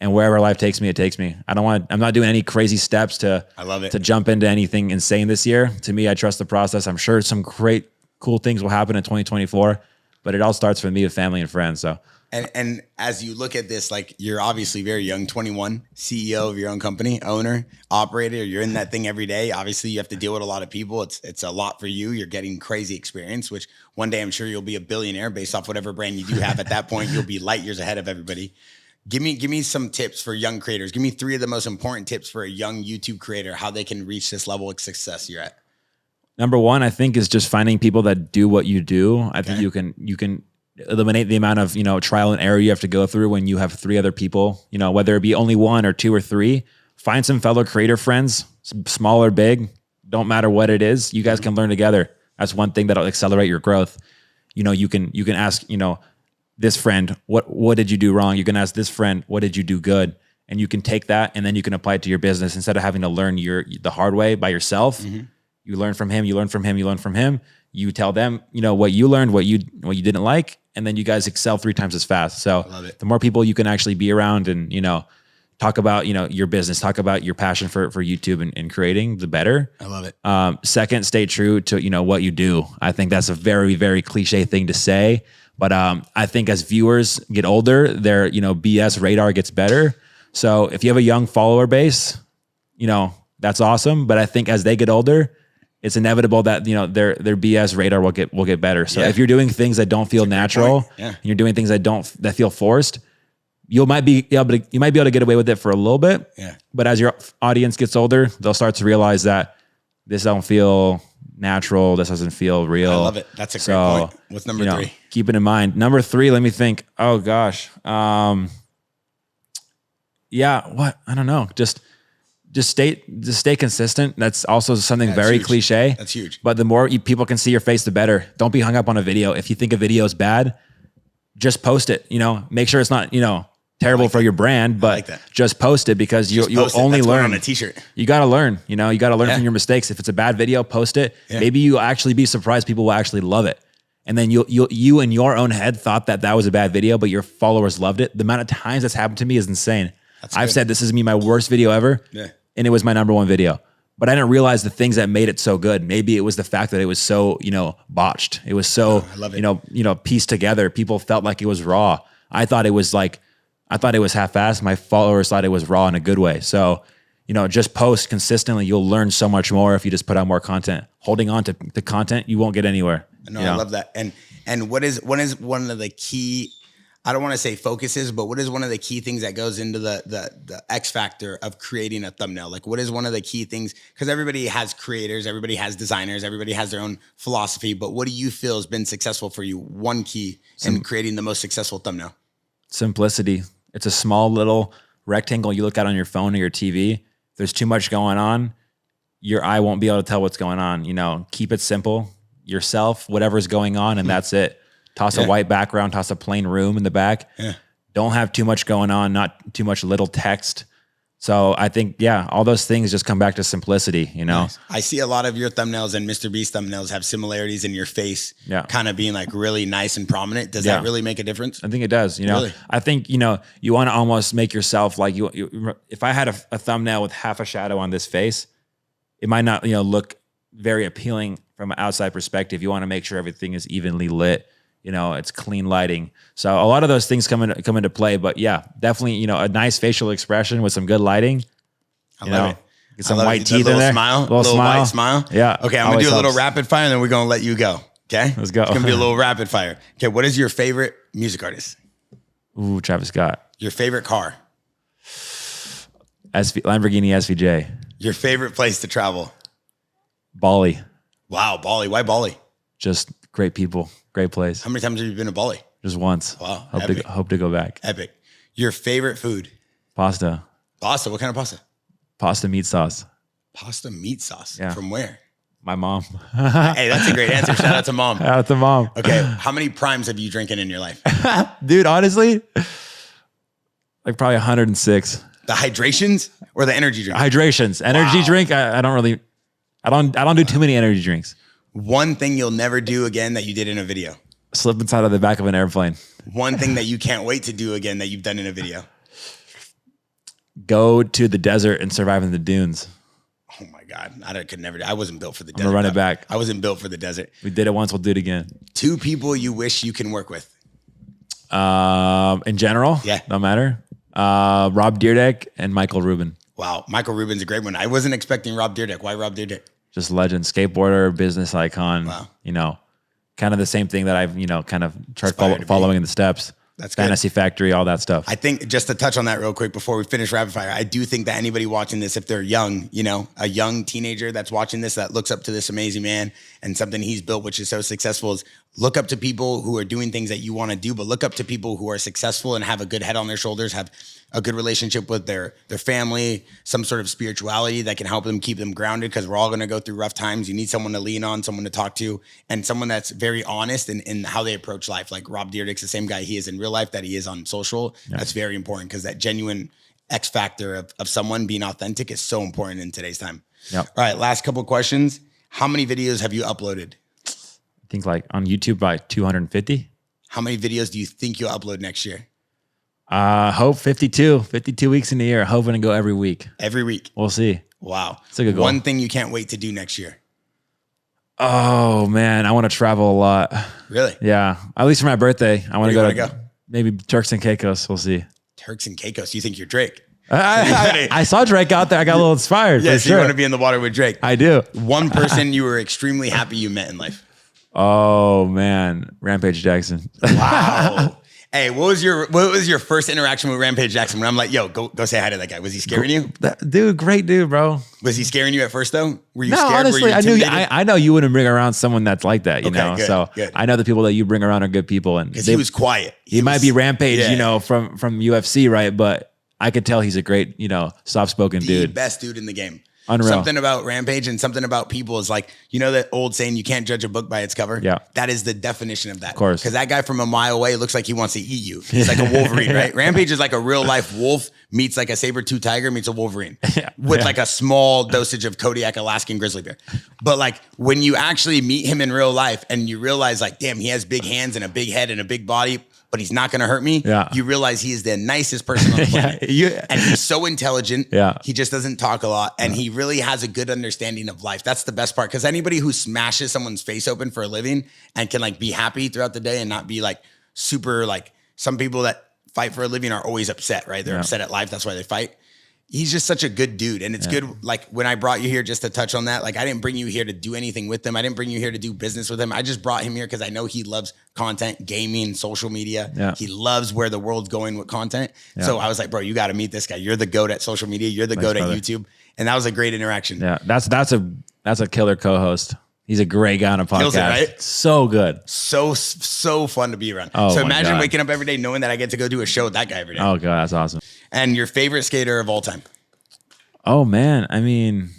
and wherever life takes me, it takes me. I'm not doing any crazy steps to jump into anything insane this year. To me, I trust the process. I'm sure some great, cool things will happen in 2024, but it all starts for me with family and friends. So, and as you look at this, like, you're obviously very young, 21, CEO of your own company, owner, operator, you're in that thing every day. Obviously you have to deal with a lot of people. It's a lot for you. You're getting crazy experience, which one day I'm sure you'll be a billionaire based off whatever brand you do have. At that point, you'll be light years ahead of everybody. Give me some tips for young creators. Give me 3 of the most important tips for a young YouTube creator, how they can reach this level of success you're at. Number 1, I think, is just finding people that do what you do. I think you can eliminate the amount of, trial and error you have to go through when you have 3 other people, whether it be only 1 or 2 or 3. Find some fellow creator friends, small or big, don't matter what it is. You guys can learn together. That's one thing that'll accelerate your growth. You can ask, this friend, what did you do wrong? You can ask this friend, what did you do good? And you can take that and then you can apply it to your business instead of having to learn the hard way by yourself. Mm-hmm. You learn from him, you learn from him, you learn from him. You tell them, what you learned, what you didn't like, and then you guys excel 3 times as fast. So the more people you can actually be around and, talk about, your business, talk about your passion for YouTube and creating, the better. I love it. Second, stay true to, what you do. I think that's a very, very cliche thing to say, but I think as viewers get older, their, BS radar gets better. So if you have a young follower base, that's awesome. But I think as they get older, it's inevitable that, their BS radar will get better. So if you're doing things that don't feel natural, and you're doing things that feel forced, you might be able to get away with it for a little bit. Yeah. But as your audience gets older, they'll start to realize that this don't feel natural. This doesn't feel real. I love it. That's a great point. What's number 3? Keep it in mind. Number 3, let me think. Oh gosh. What? I don't know. Just stay consistent. That's also something very cliche. That's huge. But the more people can see your face, the better. Don't be hung up on a video. If you think a video is bad, just post it. Make sure it's not, terrible for your brand, but just post it because you'll only learn on a t-shirt. You got to learn, you got to learn from your mistakes. If it's a bad video, post it. Yeah. Maybe you'll actually be surprised. People will actually love it. And then you in your own head thought that was a bad video, but your followers loved it. The amount of times that's happened to me is insane. I've said, this is my worst video ever. Yeah. And it was my number 1 video, but I didn't realize the things that made it so good. Maybe it was the fact that it was so, botched. It was so, pieced together. People felt like it was raw. I thought it was half-assed. My followers thought it was raw in a good way. So, just post consistently. You'll learn so much more if you just put out more content. Holding on to the content, you won't get anywhere. No, I love that. And what is one of the key, I don't want to say focuses, but what is one of the key things that goes into the X factor of creating a thumbnail? Like, what is one of the key things? Because everybody has creators, everybody has designers, everybody has their own philosophy, but what do you feel has been successful for you? One key in creating the most successful thumbnail? Simplicity. It's a small little rectangle you look at on your phone or your TV. If there's too much going on, your eye won't be able to tell what's going on. Keep it simple. Yourself, whatever's going on, and that's it. Toss a white background, toss a plain room in the back. Yeah. Don't have too much going on, not too much little text. So I think, all those things just come back to simplicity, Nice. I see a lot of your thumbnails and Mr. Beast thumbnails have similarities in your face, kind of being like really nice and prominent. Does that really make a difference? I think it does. Really? I think, you want to almost make yourself like if I had a thumbnail with half a shadow on this face, it might not, look very appealing from an outside perspective. You want to make sure everything is evenly lit. It's clean lighting. So a lot of those things come into play, but definitely, a nice facial expression with some good lighting. I love it. Get some white teeth in there. Little white smile. Yeah. Okay. I'm going to do a little rapid fire and then we're going to let you go. Okay. Let's go. It's going to be a little rapid fire. Okay. What is your favorite music artist? Ooh, Travis Scott. Your favorite car? Lamborghini SVJ. Your favorite place to travel? Bali. Wow. Bali. Why Bali? Just great people. Great place. How many times have you been to Bali? Just once. Wow. Hope to go back. Epic. Your favorite food? Pasta. Pasta. What kind of pasta? Pasta meat sauce. Pasta meat sauce. Yeah. From where? My mom. Hey, that's a great answer. Shout out to mom. Shout out to mom. Okay. How many primes have you drinking in your life? Dude, honestly, like probably 106. The hydrations or the energy drink? Hydrations. Energy drink. I don't do too many energy drinks. One thing you'll never do again that you did in a video. Slip inside of the back of an airplane. One thing that you can't wait to do again that you've done in a video. Go to the desert and survive in the dunes. Oh my God. I could never. I wasn't built for the desert. I'm gonna run it back. I wasn't built for the desert. We did it once. We'll do it again. 2 people you wish you can work with. In general, Yeah. no matter. Rob Dyrdek and Michael Rubin. Wow. Michael Rubin's a great one. I wasn't expecting Rob Dyrdek. Why Rob Dyrdek? Just legend, skateboarder, business icon. Wow. You know, kind of the same thing that I've, kind of tried Aspired to following in the steps. That's good. Fantasy Factory, all that stuff. I think just to touch on that real quick before we finish rapid fire, I do think that anybody watching this, if they're young, a young teenager that's watching this, that looks up to this amazing man and something he's built, which is so successful, is look up to people who are doing things that you want to do, but look up to people who are successful and have a good head on their shoulders, have a good relationship with their family, some sort of spirituality that can help them keep them grounded, because we're all going to go through rough times. You need someone to lean on, someone to talk to, and someone that's very honest in how they approach life. Like Rob Dyrdek's the same guy he is in real life that he is on social. Yeah. That's very important, because that genuine X factor of someone being authentic is so important in today's time. Yep. All right, last couple of questions. How many videos have you uploaded? I think like on YouTube by 250. How many videos do you think you'll upload next year? Hope 52 weeks in a year. Hoping to go every week. Every week. We'll see. Wow. It's a good goal. One thing you can't wait to do next year. Oh man, I want to travel a lot. Really? Yeah. At least for my birthday. I want to go go? Maybe Turks and Caicos. We'll see. Turks and Caicos. You think you're Drake? I saw Drake out there. I got a little inspired. Yeah, for so sure. You want to be in the water with Drake. I do. One person you were extremely happy you met in life. Oh man, Rampage Jackson. Wow. Hey, what was your first interaction with Rampage Jackson? When I'm like, yo, go say hi to that guy. Was he scaring you? Dude, great dude, bro. Was he scaring you at first though? Were you no, scared? honestly, I know you wouldn't bring around someone that's like that, you know. Good, so good. I know the people that you bring around are good people, and because he was quiet. He might be Rampage, from UFC, right? But I could tell he's a great, soft-spoken dude. The best dude in the game. Unreal. Something about Rampage and something about people is like, that old saying, you can't judge a book by its cover? Yeah. That is the definition of that. Of course. Because that guy from a mile away looks like he wants to eat you. He's like a Wolverine, right? Rampage is like a real life wolf meets like a saber-tooth tiger meets a Wolverine with like a small dosage of Kodiak Alaskan grizzly bear. But like when you actually meet him in real life and you realize like, damn, he has big hands and a big head and a big body, but he's not going to hurt me. Yeah. You realize he is the nicest person on the planet. And he's so intelligent. Yeah. He just doesn't talk a lot. And he really has a good understanding of life. That's the best part. Because anybody who smashes someone's face open for a living and can like be happy throughout the day and not be like super, like some people that fight for a living are always upset, right? They're upset at life. That's why they fight. He's just such a good dude. And it's good. Like when I brought you here, just to touch on that, like I didn't bring you here to do anything with him. I didn't bring you here to do business with him. I just brought him here because I know he loves content, gaming, social media. Yeah. He loves where the world's going with content. Yeah. So I was like, bro, you got to meet this guy. You're the GOAT at social media. You're the GOAT at YouTube. And that was a great interaction. Yeah. That's a killer co-host. He's a great guy on a podcast. Kills it, right? So good. So fun to be around. Oh, so imagine waking up every day knowing that I get to go do a show with that guy every day. Oh God, that's awesome. And your favorite skater of all time? Oh man, I mean,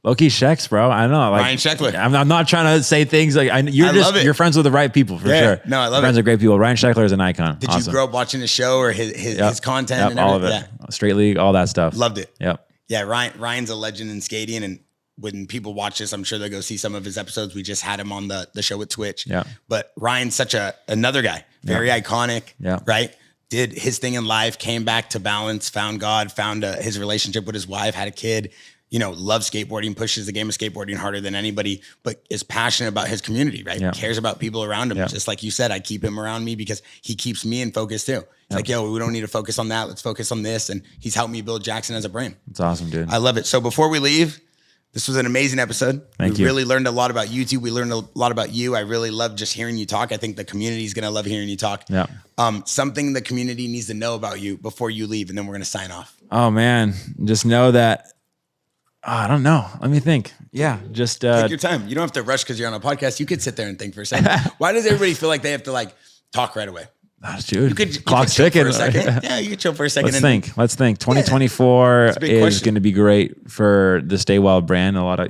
low-key Shex, bro. I don't know. Like, Ryan Sheckler. I'm not trying to say things like you're friends with the right people for sure. No, I love friends it. with great people. Ryan Sheckler is an icon. Did you grow up watching the show or his content and all of it? Yeah. Straight League, all that stuff. Loved it. Yep. Yeah, Ryan's a legend in skating, and when people watch this, I'm sure they'll go see some of his episodes. We just had him on the show with Twitch. Yeah. But Ryan's such another guy, very iconic. Yeah. Right. Did his thing in life, came back to balance, found God, found his relationship with his wife, had a kid, loves skateboarding, pushes the game of skateboarding harder than anybody, but is passionate about his community, right? Yeah. Cares about people around him. Yeah. Just like you said, I keep him around me because he keeps me in focus too. It's like, yo, we don't need to focus on that. Let's focus on this. And he's helped me build Jackson as a brand. It's awesome, dude. I love it. So before we leave, this was an amazing episode. Thank you. We really learned a lot about YouTube. We learned a lot about you. I really love just hearing you talk. I think the community is going to love hearing you talk. Yeah. Something the community needs to know about you before you leave, and then we're going to sign off. Oh man, just know that. I don't know. Let me think. Yeah, just take your time. You don't have to rush because you're on a podcast. You could sit there and think for a second. Why does everybody feel like they have to like talk right away? Dude, You could clock's chill ticking. for a second. Yeah, you could chill for a second. Let's think. 2024 is going to be great for the Stay Wild brand. A lot of,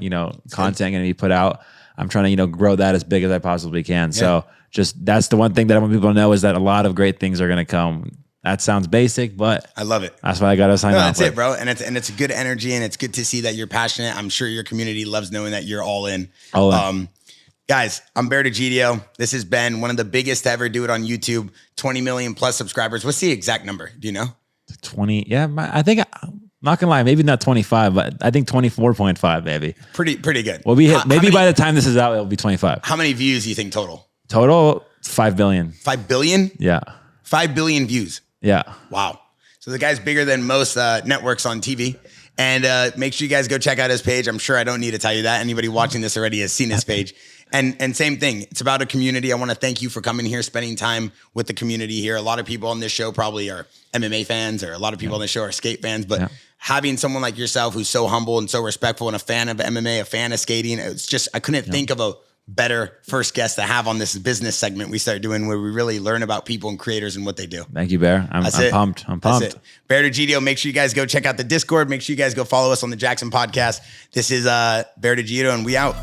content going to be put out. I'm trying to, grow that as big as I possibly can. So just, that's the one thing that I want people to know is that a lot of great things are going to come. That sounds basic, but I love it. That's why I got to sign off. That's it, bro. And it's good energy, and it's good to see that you're passionate. I'm sure your community loves knowing that you're all in. Guys, I'm Bear DeGidio. This has been one of the biggest to ever do it on YouTube. 20 million plus subscribers. What's the exact number? Do you know? 20. Yeah, I think, I'm not gonna lie, maybe not 25, but I think 24.5, maybe. Pretty good. Well, maybe by the time this is out, it'll be 25. How many views do you think total? Total 5 billion. 5 billion? Yeah. 5 billion views. Yeah. Wow. So the guy's bigger than most networks on TV. And make sure you guys go check out his page. I'm sure I don't need to tell you that. Anybody watching this already has seen his page. And same thing. It's about a community. I want to thank you for coming here, spending time with the community here. A lot of people on this show probably are MMA fans, or a lot of people on this show are skate fans. But having someone like yourself who's so humble and so respectful and a fan of MMA, a fan of skating, it's just, I couldn't think of a better first guest to have on this business segment we start doing, where we really learn about people and creators and what they do. Thank you, Bear. I'm pumped. I'm pumped. Bear DeGidio. Make sure you guys go check out the Discord. Make sure you guys go follow us on the JAXXON podcast. This is Bear DeGidio, and we out.